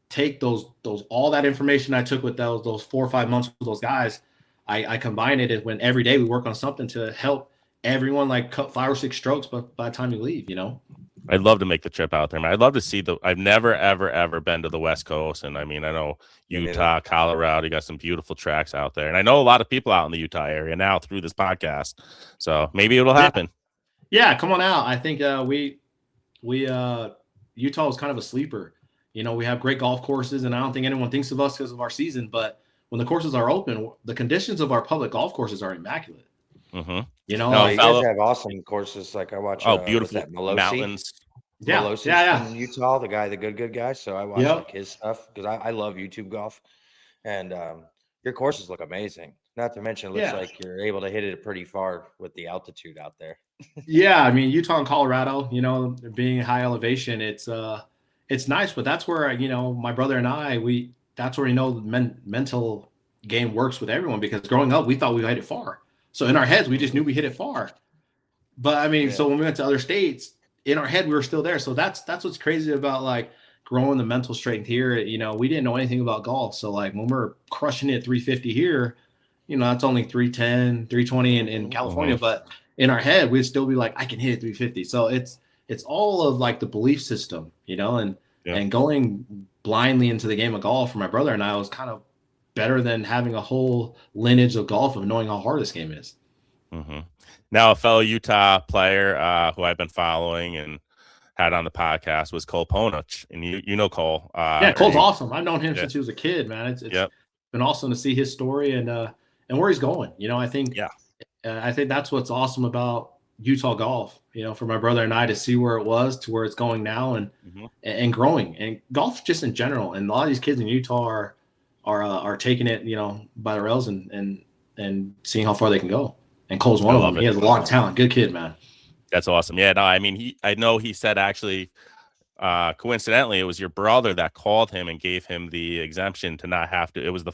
take those all that information I took with those 4 or 5 months with those guys. I combine it when every day we work on something to help everyone like cut 5 or 6 strokes, but by the time you leave, you know. I'd love to make the trip out there, man. I'd love to see I've never, ever been to the West Coast. And I mean, I know Utah, Colorado, you got some beautiful tracks out there. And I know a lot of people out in the Utah area now through this podcast. So maybe it'll happen. Yeah, come on out. I think Utah is kind of a sleeper. You know, we have great golf courses, and I don't think anyone thinks of us because of our season. But when the courses are open, the conditions of our public golf courses are immaculate. Mm-hmm. You know, No, you guys have awesome courses. Like I watch. Beautiful mountains. Yeah, Melosi's from Utah, the good guy. So I watch like his stuff because I love YouTube golf, and your courses look amazing. Not to mention, it looks like you're able to hit it pretty far with the altitude out there. Yeah, I mean Utah and Colorado, you know, being high elevation, it's nice, but that's where my brother and I that's where the mental game works with everyone, because growing up we thought we hit it far, so in our heads we just knew we hit it far. But I mean, so when we went to other states, in our head we were still there. So that's what's crazy about like growing the mental strength here. You know, we didn't know anything about golf, so like when we're crushing it 350 here, you know, that's only 310, 320 in California, but in our head we'd still be like, I can hit it 350. So it's all of like the belief system, you know, and going blindly into the game of golf for my brother and I was kind of better than having a whole lineage of golf of knowing how hard this game is. Mm-hmm. Now, a fellow Utah player who I've been following and had on the podcast was Cole Ponich, and you know Cole. Cole's awesome. I've known him since he was a kid, man. It's been awesome to see his story and where he's going. You know, I think that's what's awesome about Utah golf. You know, for my brother and I to see where it was to where it's going now and growing, and golf just in general. And a lot of these kids in Utah are taking it, you know, by the rails and seeing how far they can go. And Cole's one of them. He has a lot of talent. Good kid, man. That's awesome. Yeah, no, I mean, I know he said actually, coincidentally, it was your brother that called him and gave him the exemption to not have to. It was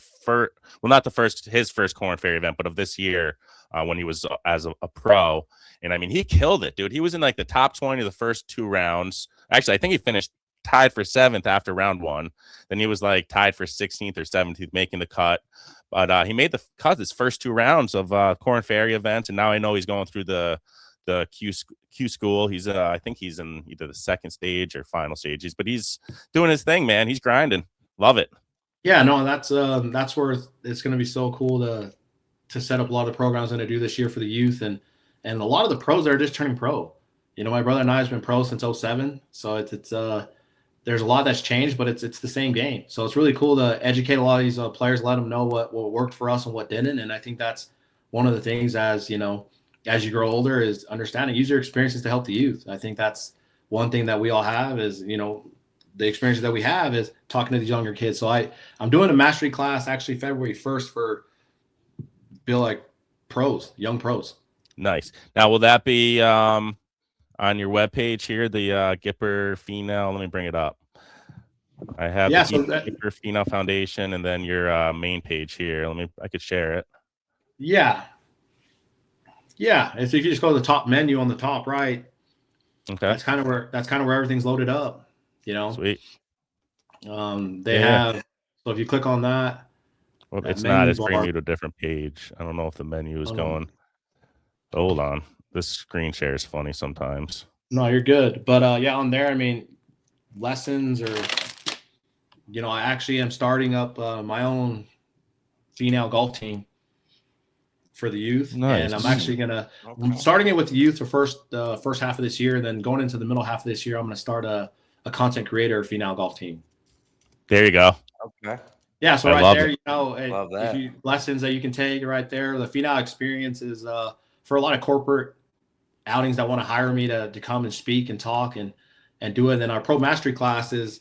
his first Corn Ferry event, but of this year when he was as a pro. And I mean, he killed it, dude. He was in like the top 20 of the first 2 rounds. Actually, I think he finished tied for 7th after round 1. Then he was like tied for 16th or 17th, making the cut. But he made the cut his first 2 rounds of Corn Ferry events, and now I know he's going through the Q school. He's I think he's in either the second stage or final stages, but he's doing his thing, man. He's grinding. Love it. Yeah, no, that's where it's going to be so cool to set up a lot of the programs and to do this year for the youth, and a lot of the pros that are just turning pro. You know, my brother and I have been pro since 2007, so it's there's a lot that's changed, but it's the same game. So it's really cool to educate a lot of these players, let them know what worked for us and what didn't. And I think that's one of the things, as you know, as you grow older, is understanding, use your experiences to help the youth. I think that's one thing that we all have is, you know, the experiences that we have is talking to these younger kids. So I'm doing a mastery class actually February 1st for like pros, young pros. Nice. Now, will that be on your webpage here, the Gipper Finau? Let me bring it up. I have the Gipper Finau Foundation, and then your main page here. I could share it. Yeah. If you just go to the top menu on the top right, okay, that's kind of where everything's loaded up. You know, sweet. They have. So if you click on that, well, it's not. It's bringing you to a different page. I don't know if the menu is going. Hold on. This screen share is funny sometimes. No, you're good. But on there, I mean, lessons or, you know, I actually am starting up my own Finau golf team for the youth. Nice. And I'm actually I'm starting it with the youth for first half of this year. And then going into the middle half of this year, I'm going to start a content creator Finau golf team. There you go. Okay. Yeah. So right there, you know, lessons that you can take right there. The Finau experience is for a lot of corporate outings that want to hire me to come and speak and talk and and do it. And then our pro mastery class is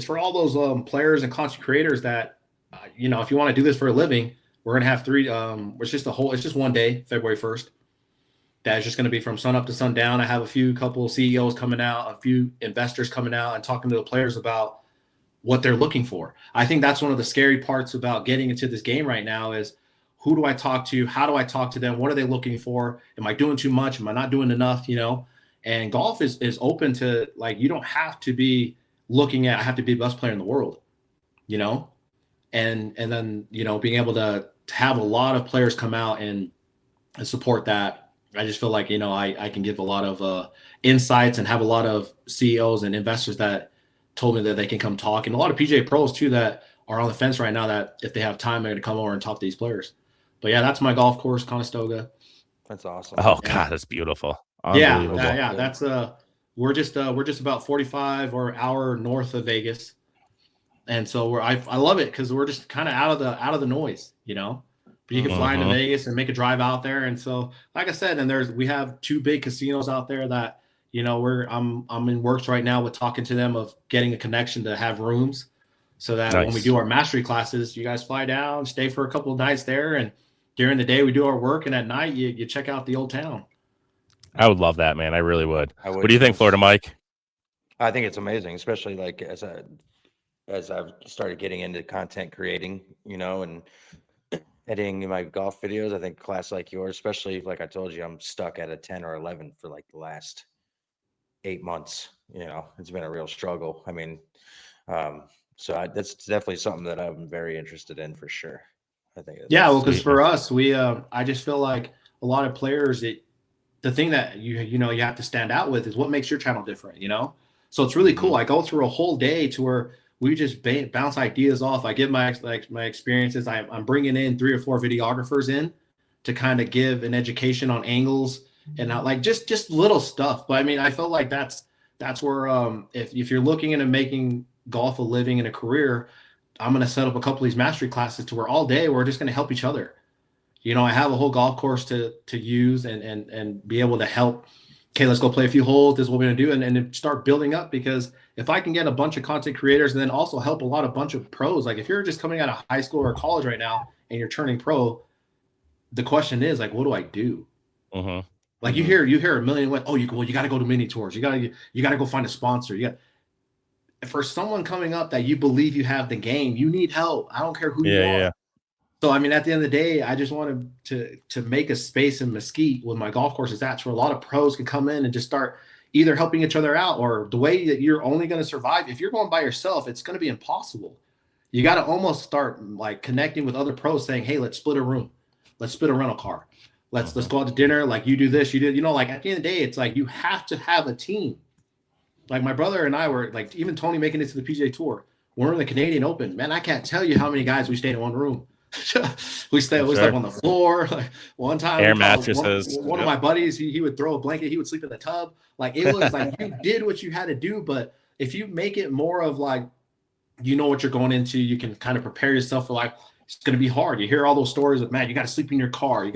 for all those players and content creators that, you know, if you want to do this for a living, we're going to have 3, it's just one day, February 1st. That's just going to be from sun up to sundown. I have a couple of CEOs coming out, a few investors coming out and talking to the players about what they're looking for. I think that's one of the scary parts about getting into this game right now is, who do I talk to? How do I talk to them? What are they looking for? Am I doing too much? Am I not doing enough? You know, and golf is open to, like, you don't have to be looking at, I have to be the best player in the world, you know? And then, you know, being able to have a lot of players come out and support that. I just feel like, you know, I can give a lot of insights and have a lot of CEOs and investors that told me that they can come talk. And a lot of PGA pros too, that are on the fence right now, that if they have time, they're going to come over and talk to these players. But yeah, that's my golf course, Conestoga. That's awesome. Oh God, that's beautiful. Yeah. That's we're just about 45 or hour north of Vegas, and so I love it because we're just kind of out of the noise, you know. But you can fly into Vegas and make a drive out there, and so like I said, and we have 2 big casinos out there that, you know, I'm in works right now with talking to them of getting a connection to have rooms, so that when we do our mastery classes, you guys fly down, stay for a couple of nights there, and during the day we do our work, and at night you check out the old town. I would love that, man. I really would. What do you think, Florida Mike? I think it's amazing, especially like as I've started getting into content creating, you know, and editing my golf videos. I think class like yours, especially like I told you, I'm stuck at a 10 or 11 for like the last 8 months. You know, it's been a real struggle. I mean, so that's definitely something that I'm very interested in for sure. I think. Well, because for us, I just feel like a lot of players, the thing that you know you have to stand out with is what makes your channel different, you know. So it's really cool. I go through a whole day to where we just bounce ideas off. I give my experiences. I'm bringing in 3 or 4 videographers in to kind of give an education on angles and not like just little stuff. But I mean, I felt like that's where if you're looking into making golf a living and a career, I'm going to set up a couple of these mastery classes to where all day we're just going to help each other. You know, I have a whole golf course to use and be able to help. Okay, let's go play a few holes. This is what we're going to do. And start building up, because if I can get a bunch of content creators and then also help a bunch of pros, like if you're just coming out of high school or college right now and you're turning pro, the question is like, what do I do? Like you hear a million, you got to go to mini tours. You got to go find a sponsor. For someone coming up that you believe you have the game, you need help. I don't care who you are. Yeah. So, I mean, at the end of the day, I just wanted to make a space in Mesquite with my golf courses where a lot of pros can come in and just start either helping each other out, or the way that you're only going to survive. If you're going by yourself, it's going to be impossible. You got to almost start like connecting with other pros saying, hey, let's split a room. Let's split a rental car. Let's go out to dinner. Like you do this, you do, you know, like at the end of the day, it's like you have to have a team. Like my brother and I were like, even Tony making it to the PGA Tour, we're in the Canadian Open. Man, I can't tell you how many guys we stayed in one room. we slept on the floor. Like one time, air mattresses. One of my buddies, he would throw a blanket. He would sleep in the tub. Like it was like you did what you had to do. But if you make it more of like, you know what you're going into, you can kind of prepare yourself for like, it's going to be hard. You hear all those stories of, man, you got to sleep in your car.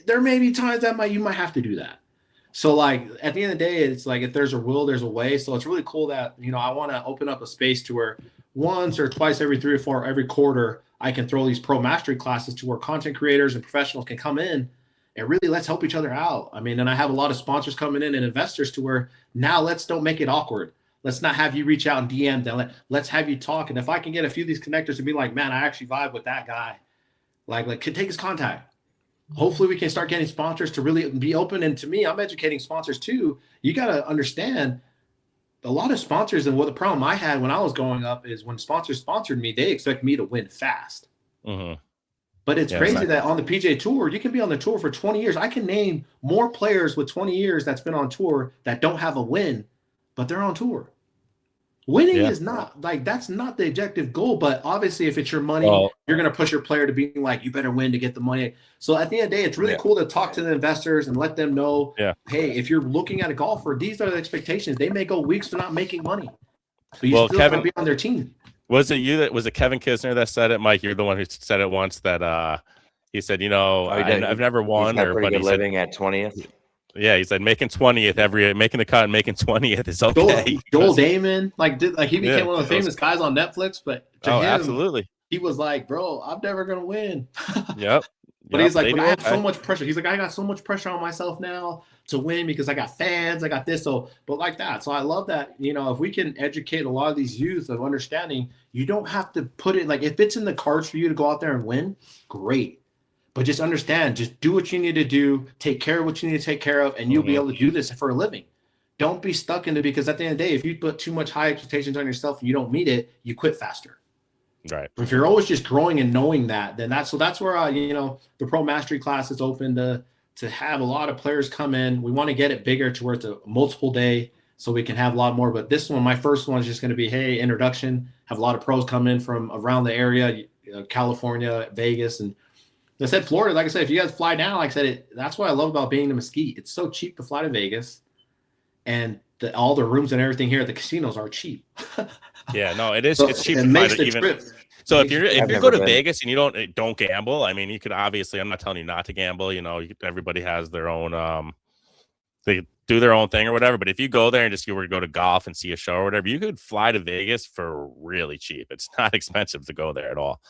There may be times that you might have to do that. So like at the end of the day, it's like if there's a will, there's a way. So it's really cool that, you know, I want to open up a space to where once or twice every 3 or 4 every quarter, I can throw these pro mastery classes to where content creators and professionals can come in and really let's help each other out. I mean, and I have a lot of sponsors coming in and investors to where now don't make it awkward. Let's not have you reach out and DM them. Let's have you talk. And if I can get a few of these connectors to be like, man, I actually vibe with that guy, like can take his contact. Hopefully we can start getting sponsors to really be open. And to me, I'm educating sponsors too. You got to understand a lot of sponsors, and what the problem I had when I was growing up is when sponsors sponsored me, they expect me to win fast. But it's crazy that on the PGA Tour, you can be on the tour for 20 years. I can name more players with 20 years that's been on tour that don't have a win, but they're on tour. Winning is not like, that's not the objective goal. But obviously, if it's your money, you're going to push your player to be like, you better win to get the money. So at the end of the day, it's really cool to talk to the investors and let them know, hey, if you're looking at a golfer, these are the expectations. They may go weeks to not making money, but you still got to be on their team. Was it Kevin Kisner that said it? Mike, you're the one who said it once that he said, you know, I've never won. He's got pretty good living at 20th. Yeah, he said making 20th making the cut and making 20th is okay. Joel Damon, he became one of the famous guys on Netflix, but to him, absolutely. He was like, bro, I'm never gonna win. Yep. But he's like, but I have so much pressure. He's like, I got so much pressure on myself now to win because I got fans, I got this. So, but like that. So I love that, if we can educate a lot of these youth of understanding, you don't have to put it like, if it's in the cards for you to go out there and win, great. But just understand, just do what you need to do, take care of what you need to take care of, and you'll be able to do this for a living. Don't be stuck in it, because at the end of the day, if you put too much high expectations on yourself and you don't meet it, you quit faster. Right. If you're always just growing and knowing that, then that's where the Pro Mastery class is open to have a lot of players come in. We want to get it bigger to where it's a multiple day, so we can have a lot more. But this one, my first one, is just going to be, hey, introduction. Have a lot of pros come in from around the area, California, Vegas, and I said Florida. Like I said, if you guys fly down, like I said, that's what I love about being in Mesquite. It's so cheap to fly to Vegas, and all the rooms and everything here at the casinos are cheap. Yeah, no, it is. So it's cheap. it makes the trip. So if you go to Vegas and you don't gamble, I mean, you could obviously. I'm not telling you not to gamble. Everybody has their own. They do their own thing or whatever. But if you go there and you were to go to golf and see a show or whatever, you could fly to Vegas for really cheap. It's not expensive to go there at all.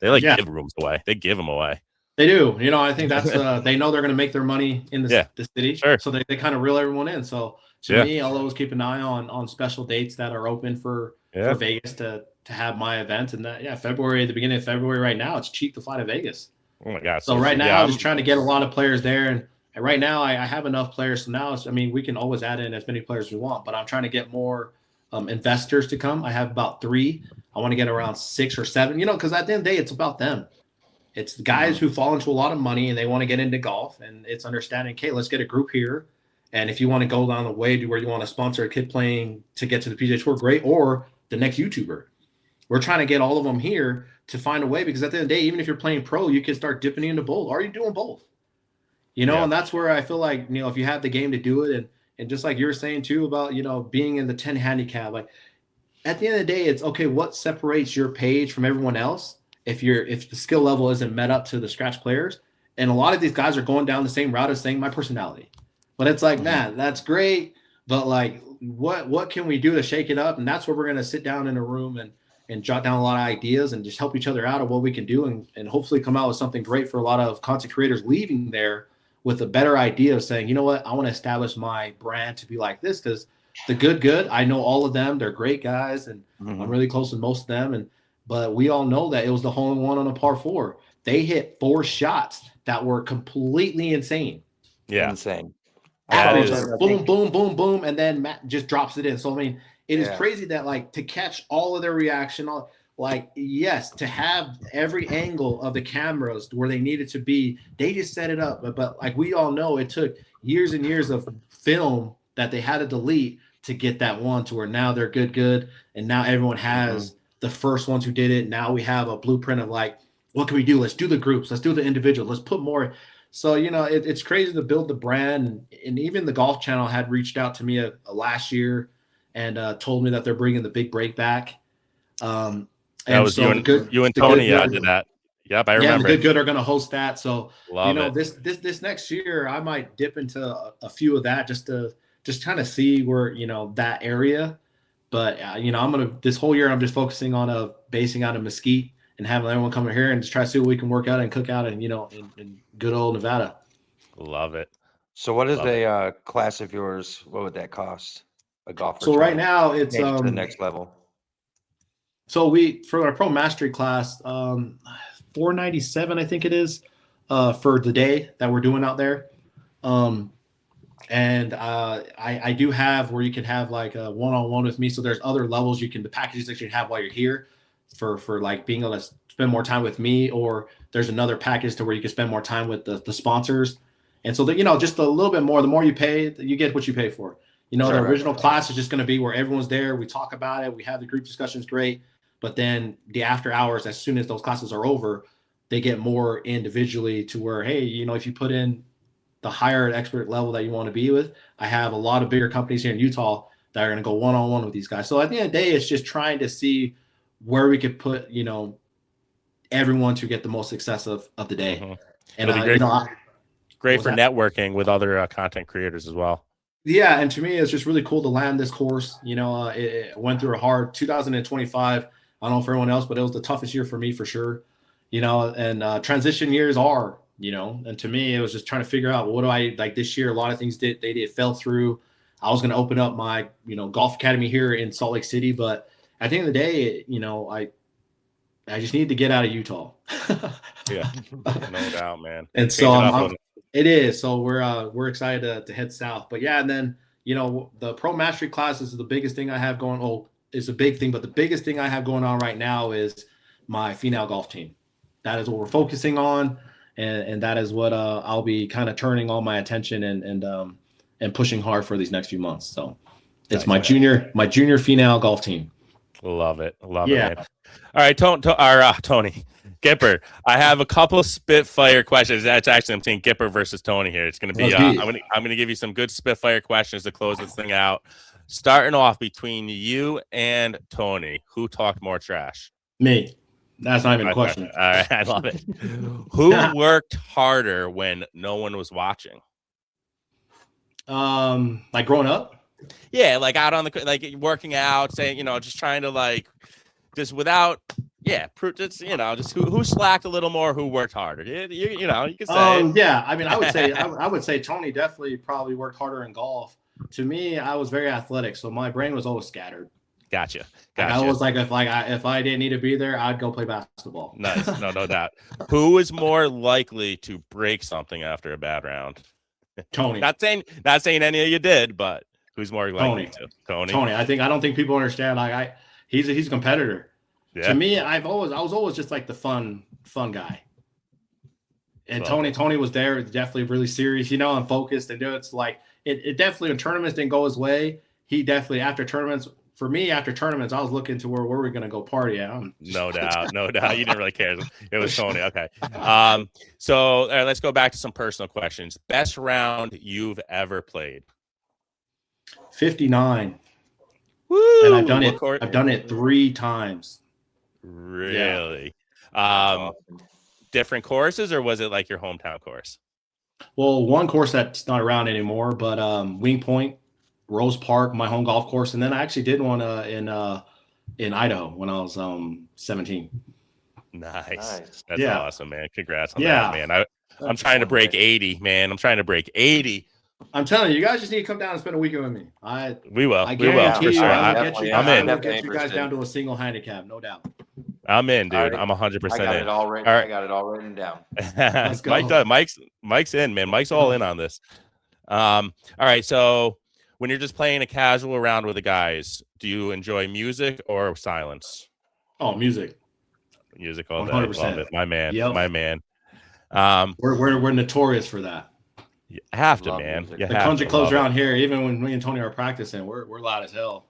They give rooms away. They give them away. They do. I think that's they know they're going to make their money in the city, sure. So they kind of reel everyone in. So to me, I'll always keep an eye on special dates that are open for Vegas to have my event. And that the beginning of February right now, it's cheap to fly to Vegas. Oh my God! So right now, I'm just trying to get a lot of players there, and right now I have enough players. So now, we can always add in as many players as we want, but I'm trying to get more investors to come. I have about 3. I want to get around 6 or 7. Because at the end of the day, it's about them. It's the guys who fall into a lot of money and they want to get into golf, and it's understanding, okay, let's get a group here. And if you want to go down the way to where you want to sponsor a kid playing to get to the PGA Tour, great, or the next YouTuber. We're trying to get all of them here to find a way, because at the end of the day, even if you're playing pro, you can start dipping into both. Are you doing both? And that's where I feel like, if you have the game to do it, and just like you were saying too about, being in the 10 handicap, like at the end of the day, it's okay, what separates your page from everyone else? If the skill level isn't met up to the scratch players, and a lot of these guys are going down the same route as saying my personality, but it's like, man, that's great, but like, what can we do to shake it up? And that's where we're going to sit down in a room and jot down a lot of ideas and just help each other out of what we can do, and hopefully come out with something great for a lot of content creators leaving there with a better idea of saying, you know what, I want to establish my brand to be like this, because the good, I know all of them, they're great guys, and I'm really close with most of them, but we all know that it was the hole-in-one on a par 4. They hit 4 shots that were completely insane. Yeah. Insane. Boom, boom, boom, boom, and then Matt just drops it in. So, it is crazy that, like, to catch all of their reaction, yes, to have every angle of the cameras where they needed to be, they just set it up. But like we all know, it took years and years of film that they had to delete to get that one to where now they're good, and now everyone has the first ones who did it. Now we have a blueprint of like, what can we do? Let's do the groups. Let's do the individual. Let's put more. So, it's crazy to build the brand. And even the Golf Channel had reached out to me last year and told me that they're bringing the big break back. That was you and Tony did that. Yep, I remember. Yeah, the good are going to host that. So, Love it. This next year, I might dip into a few of that just to kind of see where, that area. But, this whole year, I'm just focusing on basing out of Mesquite and having everyone come here and just try to see what we can work out and cook out in good old Nevada. Love it. So what is a class of yours? What would that cost? A golfer? So right now it's to the next level. So for our Pro Mastery class, $497, I think it is, for the day that we're doing out there. And I do have where you can have like a one-on-one with me. So there's other levels the packages that you can have while you're here for like being able to spend more time with me, or there's another package to where you can spend more time with the sponsors. And so that, just a little bit more, the more you pay, you get what you pay for. The original class is just going to be where everyone's there. We talk about it. We have the group discussions. Great. But then the after hours, as soon as those classes are over, they get more individually to where, hey, if you put in the higher expert level that you want to be with, I have a lot of bigger companies here in Utah that are going to go one-on-one with these guys. So at the end of the day, it's just trying to see where we could put, everyone to get the most success of the day. Mm-hmm. And Great for networking with other content creators as well. Yeah, and to me, it's just really cool to land this course. You know, it went through a hard 2025. I don't know for everyone else, but it was the toughest year for me for sure. You know, and transition years are, you know, and to me, it was just trying to figure out what do I like this year. A lot of things fell through. I was going to open up my, you know, golf academy here in Salt Lake City, but at the end of the day, you know, I just needed to get out of Utah. Yeah, no doubt, man. And so it is. So we're excited to head south. But yeah, and then, you know, the pro mastery class is the biggest thing I have going. Oh, it's a big thing, but the biggest thing I have going on right now is my Finau golf team. That is what we're focusing on, and that is what I'll be kind of turning all my attention and pushing hard for these next few months. So it's my junior Finau golf team. Love it, man. All right, Tony, Gipper, I have a couple of Spitfire questions. That's actually, I'm saying Gipper versus Tony here. It's going to be, I'm going to give you some good Spitfire questions to close this thing out. Starting off between you and Tony, who talked more trash? Me. That's not even a question. All right, I love it. Who worked harder when no one was watching? Like growing up? Yeah, like out on the, like working out, saying, you know, just trying to like, just without, just, you know, just who slacked a little more, who worked harder. You know, you can say. Yeah, I mean, I would say Tony definitely probably worked harder in golf. To me, I was very athletic, so my brain was always scattered. Gotcha. I was like, if I didn't need to be there, I'd go play basketball. Nice, no doubt. Who is more likely to break something after a bad round? Tony. Not saying any of you did, but who's more likely to? Tony. I don't think people understand. Like he's a competitor. Yeah. To me, I was always just like the fun guy. And Tony was there, definitely really serious, you know, and focused. And it's like it definitely when tournaments didn't go his way. He definitely after tournaments, I was looking to where we're going to go party at. No doubt. You didn't really care. It was Tony. Okay. So let's go back to some personal questions. Best round you've ever played? 59. Woo! And I've done it 3 times. Really? Different courses, or was it like your hometown course? Well, one course that's not around anymore, but Wing Point, Rose Park, my home golf course, and then I actually did one in Idaho when I was 17. Nice. That's awesome, man. Congrats on that, man. I'm trying to break 80, man. I'm trying to break 80. I'm telling you, you guys just need to come down and spend a weekend with me. We will. I guarantee you, I'll get you guys down to a single handicap, no doubt. I'm in, dude. Right. I'm 100% in. I got it all written down. Let's go. Mike's in, man. Mike's all in on this. All right. So when you're just playing a casual round with the guys, do you enjoy music or silence? Oh, music. Music all day. 100%. Love it. My man. Yep. My man. We're notorious for that. You have to, man. The country clubs around here, even when me and Tony are practicing, we're loud as hell.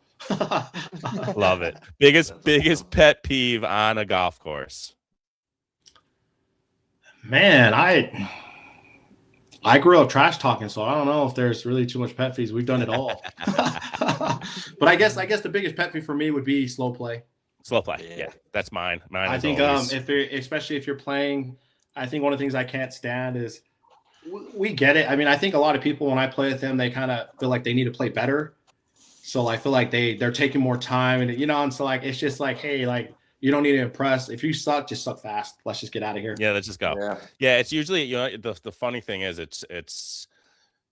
Love it. Biggest pet peeve on a golf course? Man, I grew up trash talking, so I don't know if there's really too much pet peeves. We've done it all. But I guess the biggest pet peeve for me would be slow play. Slow play. Yeah, that's mine. I think especially if you're playing, I think one of the things I can't stand is we get it. I mean, I think a lot of people when I play with them, they kind of feel like they need to play better. So I feel like they're taking more time, and you know, and so like it's just like, hey, like you don't need to impress. If you suck, just suck fast. Let's just get out of here. Yeah, let's just go. Yeah, it's usually, you know, the funny thing is it's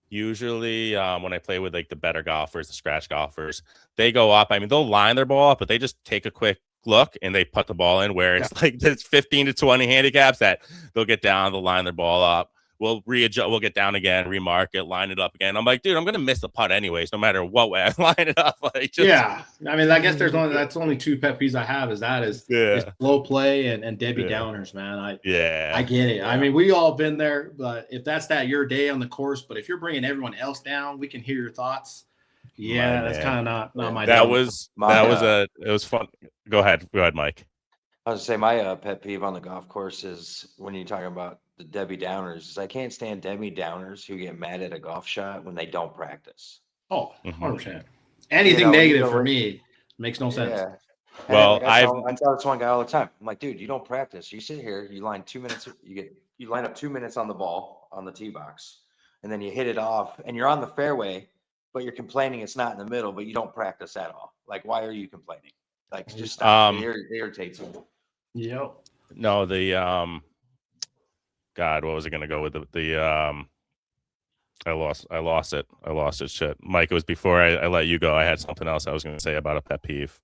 usually when I play with like the better golfers, the scratch golfers, they go up. I mean, they'll line their ball up, but they just take a quick look and they put the ball in where it's like there's 15 to 20 handicaps that they'll get down, they'll line their ball up. We'll readjust, we'll get down again, remark it, line it up again. I'm like, dude, I'm gonna miss the putt anyways, no matter what way I line it up. Like, I mean, I guess that's only 2 pet peeves I have is slow play and Debbie Downers, man. I get it. Yeah. I mean, we all been there, but if that's your day on the course, but if you're bringing everyone else down, we can hear your thoughts. Yeah, that's kind of not my. It was fun. Go ahead, Mike. I was gonna say my pet peeve on the golf course is when you're talking about the Debbie Downers. Is I can't stand Debbie Downers who get mad at a golf shot when they don't practice. Oh, 100%. Anything negative for me makes no sense. Yeah. Well, I tell this one guy all the time. I'm like, dude, you don't practice. You sit here, you line 2 minutes. You line up 2 minutes on the ball on the tee box, and then you hit it off, and you're on the fairway, but you're complaining it's not in the middle, but you don't practice at all. Like, why are you complaining? Like, just stop. It irritates you. Yep. No, God, what was I going to go with? I lost it. Shit. Mike, it was before I let you go. I had something else I was going to say about a pet peeve.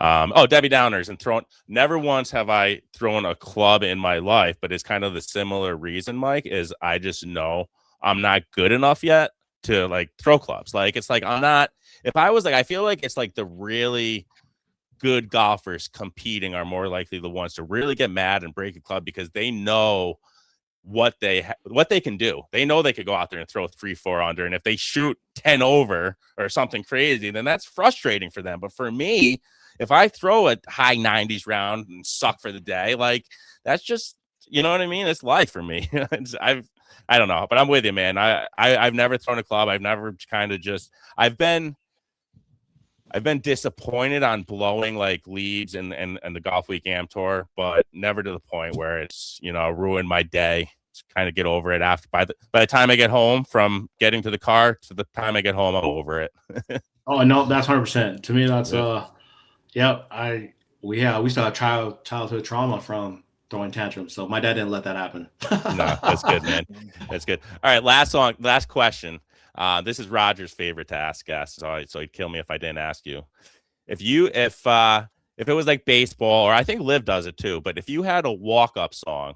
Debbie Downers and never once have I thrown a club in my life, but it's kind of the similar reason, Mike, is I just know I'm not good enough yet to like throw clubs. Like, it's like, I feel like it's like the really good golfers competing are more likely the ones to really get mad and break a club because they know what they can do. They know they could go out there and throw 3-4 under, and if they shoot 10 over or something crazy, then that's frustrating for them. But for me, if I throw a high 90s round and suck for the day, like, that's just, you know what I mean? It's life for me. I don't know, but I'm with you, man. I've never thrown a club. I've never kind of just, I've been disappointed on blowing like leads and the Golf Week Am Tour, but never to the point where it's, ruined my day. Just kind of get over it after by the time I get home from getting to the car to the time I get home, I'm over it. Oh no, that's 100%. To me, that's we still have childhood trauma from throwing tantrums. So my dad didn't let that happen. No, that's good, man. That's good. All right, last question. This is Roger's favorite to ask guests, so he'd kill me if I didn't ask you. If it was like baseball, or I think Liv does it too, but if you had a walk-up song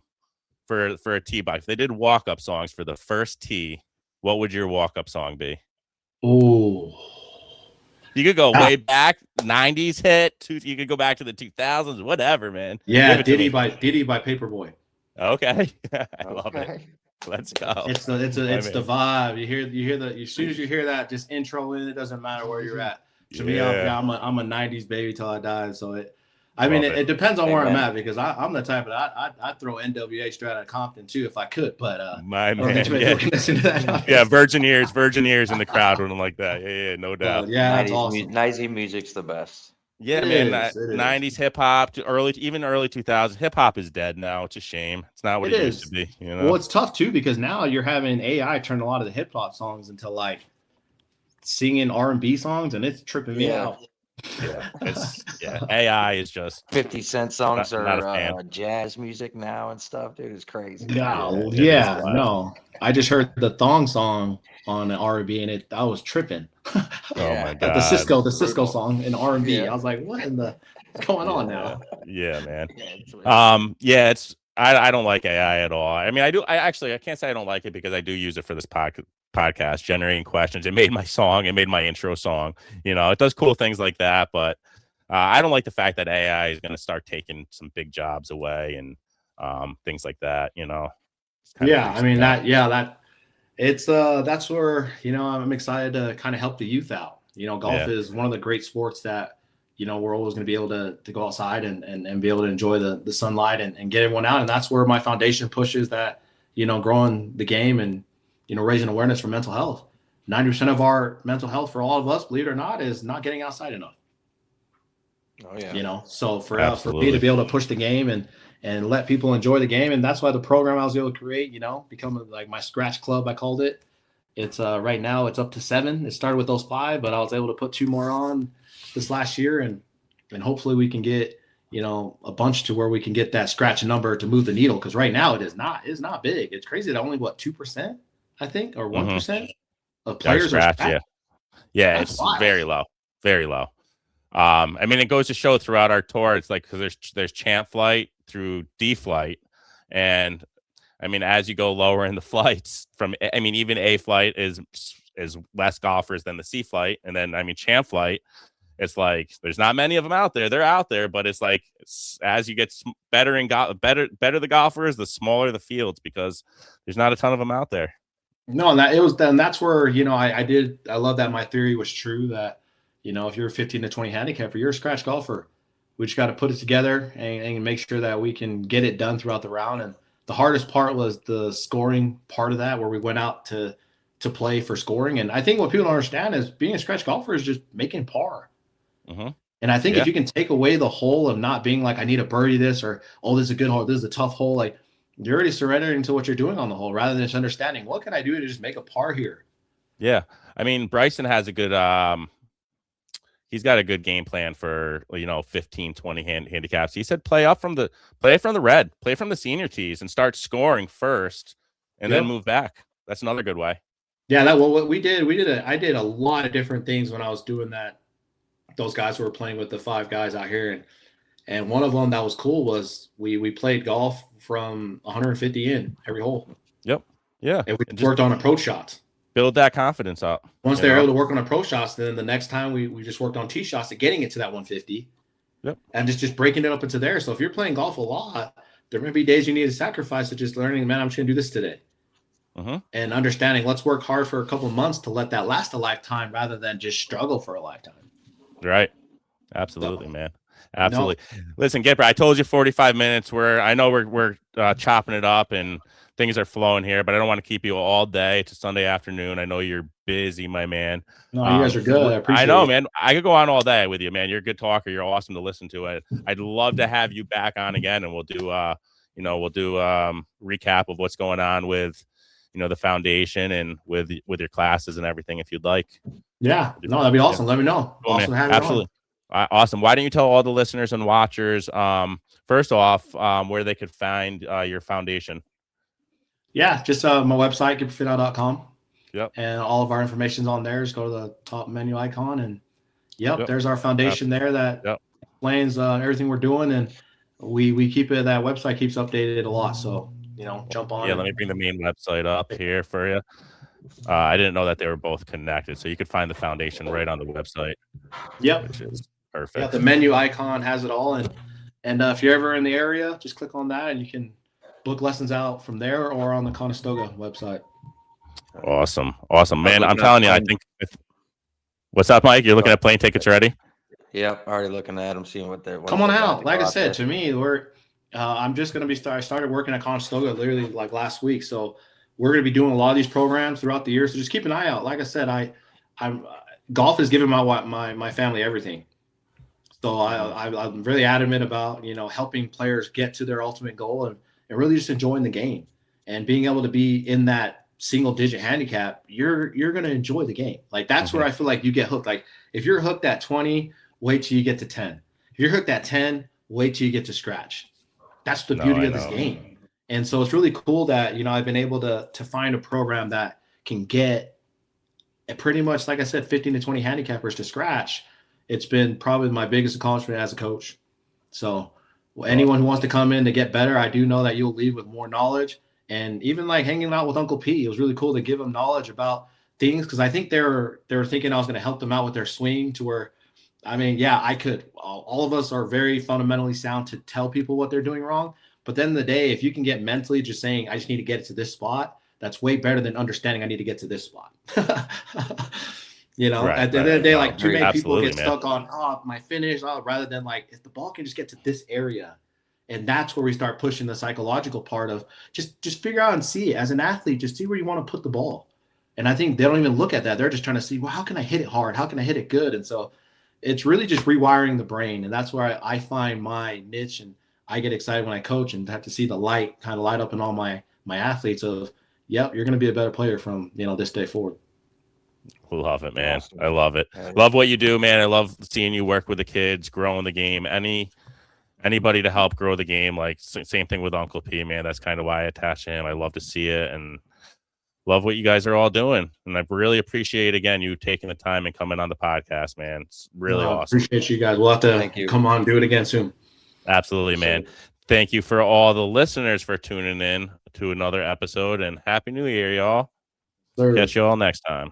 for a tee box, if they did walk-up songs for the first tee, what would your walk-up song be? Oh, you could go way back, 90s hit. You could go back to the 2000s, whatever, man. Yeah, Diddy by Paperboy. Okay, I love it. Let's go. It's the vibe. You hear as soon as you hear that just intro in, it doesn't matter where you're at. To me, I'm a 90s baby till I die. So it depends on where I'm at, because I'm the type that I throw NWA straight out of Compton too if I could. But my man, yeah, Virgin Ears in the crowd wouldn't like that. Yeah, no doubt. That's awesome. 90s music's the best. Yeah, it man. is. 90s hip hop to early 2000s. Hip hop is dead now. It's a shame. It's not what it used to be. Well, it's tough too, because now you're having AI turn a lot of the hip hop songs into like singing R&B songs, and it's tripping me out. AI is just 50 Cent songs are jazz music now and stuff, dude. It's crazy. No. I just heard the thong song on an R&B, and I was tripping. Oh my god, the Cisco song in R&B. I was like, what in the going on now? Yeah, man. It's I don't like AI at all. I mean, I can't say I don't like it, because I do use it for this podcast, generating questions. It made my song. It made my intro song. It does cool things like that, but I don't like the fact that AI is going to start taking some big jobs away and things like that. That's where I'm excited to kind of help the youth out. Golf is one of the great sports that we're always going to be able to go outside and be able to enjoy the sunlight and get everyone out. And that's where my foundation pushes that, growing the game and raising awareness for mental health. 90% of our mental health for all of us, believe it or not, is not getting outside enough. Oh yeah. So for me to be able to push the game and let people enjoy the game, and that's why the program I was able to create, become like my scratch club, I called it. It's right now it's up to 7. It started with those 5, but I was able to put 2 more on this last year, and hopefully we can get a bunch to where we can get that scratch number to move the needle, because right now it's not big. It's crazy that only 2%, I think, or 1% of players scratch. are That's it's wild. very low. I mean, it goes to show throughout our tour, it's like, because there's champ flight through D flight, and I mean, as you go lower in the flights, even A flight is less golfers than the C flight, and then champ flight, it's like there's not many of them out there. They're out there, but it's like as you get better better the golfers, the smaller the fields, because there's not a ton of them out there. No, and that's where I love that my theory was true, that if you're a 15 to 20 handicapper, you're a scratch golfer. We just got to put it together and make sure that we can get it done throughout the round. And the hardest part was the scoring part of that, where we went out to play for scoring. And I think what people don't understand is being a scratch golfer is just making par. Mm-hmm. And I think if you can take away the hole of not being like, I need to birdie this, or, oh, this is a good hole, this is a tough hole. Like, you're already surrendering to what you're doing on the hole rather than just understanding what can I do to just make a par here. Yeah, I mean, Bryson has a good he's got a good game plan for 15, 20 handicaps. He said play from the red, play from the senior tees, and start scoring first, and then move back. That's another good way. Yeah, what we did, I did a lot of different things when I was doing that. Those guys who were playing with the 5 guys out here, and one of them that was cool was we played golf from 150 in every hole. Yep. Yeah. And we just worked on approach shots. Build that confidence up. Once they were able to work on approach shots, then the next time we just worked on tee shots and getting it to that 150. Yep. And just breaking it up into there. So if you're playing golf a lot, there may be days you need to sacrifice to just learning, man, I'm just going to do this today. And understanding, let's work hard for a couple of months to let that last a lifetime rather than just struggle for a lifetime. Right. Absolutely, man. Absolutely. No. Listen, Gipper, I told you 45 minutes. I know we're chopping it up and things are flowing here, but I don't want to keep you all day. It's a Sunday afternoon. I know you're busy, my man. No, you guys are good. I appreciate it. I know, man. I could go on all day with you, man. You're a good talker. You're awesome to listen to. I'd love to have you back on again, and we'll do recap of what's going on with the foundation and with your classes and everything if you'd like. Yeah, no, that'd be awesome. Let me know. Cool, awesome to have you. Absolutely. Awesome. Why don't you tell all the listeners and watchers, first off, where they could find your foundation? Yeah, just my website, gipperfinau.com. Yep. And all of our information's on there. Just go to the top menu icon, and there's our foundation there that explains everything we're doing, and we keep it. That website keeps updated a lot, so jump on. Yeah, let me bring the main website up here for you. I didn't know that they were both connected, so you could find the foundation right on the website. Yep, which is perfect. Yeah, the menu icon has it all, and if you're ever in the area, just click on that, and you can book lessons out from there or on the Conestoga website. Awesome, man. I'm telling you, I think. What's up, Mike? You're looking at plane tickets already? Yep, already looking at them, seeing what they're. Come on out. Like I said, to me, I'm just going to be. I started working at Conestoga literally like last week, so we're going to be doing a lot of these programs throughout the year. So just keep an eye out. Like I said, I'm golf has given my family everything. So I'm really adamant about helping players get to their ultimate goal and really just enjoying the game and being able to be in that single digit handicap. You're going to enjoy the game. Like that's where I feel like you get hooked. Like if you're hooked at 20, wait till you get to 10. If you're hooked at 10, wait till you get to scratch. That's the beauty of this game. And so it's really cool that, I've been able to find a program that can get pretty much, like I said, 15 to 20 handicappers to scratch. It's been probably my biggest accomplishment as a coach. So anyone who wants to come in to get better, I do know that you'll leave with more knowledge. And even like hanging out with Uncle P, it was really cool to give them knowledge about things, because I think they were thinking I was going to help them out with their swing to where, I could. All of us are very fundamentally sound to tell people what they're doing wrong. But then the day, if you can get mentally just saying, I just need to get it to this spot, that's way better than understanding I need to get to this spot. At the end of the day, like too many people get stuck on, my finish, rather than like, if the ball can just get to this area. And that's where we start pushing the psychological part of just figure out and see it as an athlete, just see where you want to put the ball. And I think they don't even look at that. They're just trying to see, well, how can I hit it hard? How can I hit it good? And so it's really just rewiring the brain. And that's where I find my niche, and I get excited when I coach and have to see the light kind of light up in all my athletes of, yep, you're going to be a better player from, this day forward. Love it, man. Awesome. I love it. Love what you do, man. I love seeing you work with the kids, growing the game. Anybody to help grow the game, like same thing with Uncle P, man. That's kind of why I attach him. I love to see it and love what you guys are all doing. And I really appreciate, again, you taking the time and coming on the podcast, man. It's really awesome. Appreciate you guys. We'll have to come on and do it again soon. Absolutely, man. Thank you for all the listeners for tuning in to another episode, and Happy New Year, y'all. Catch you all next time.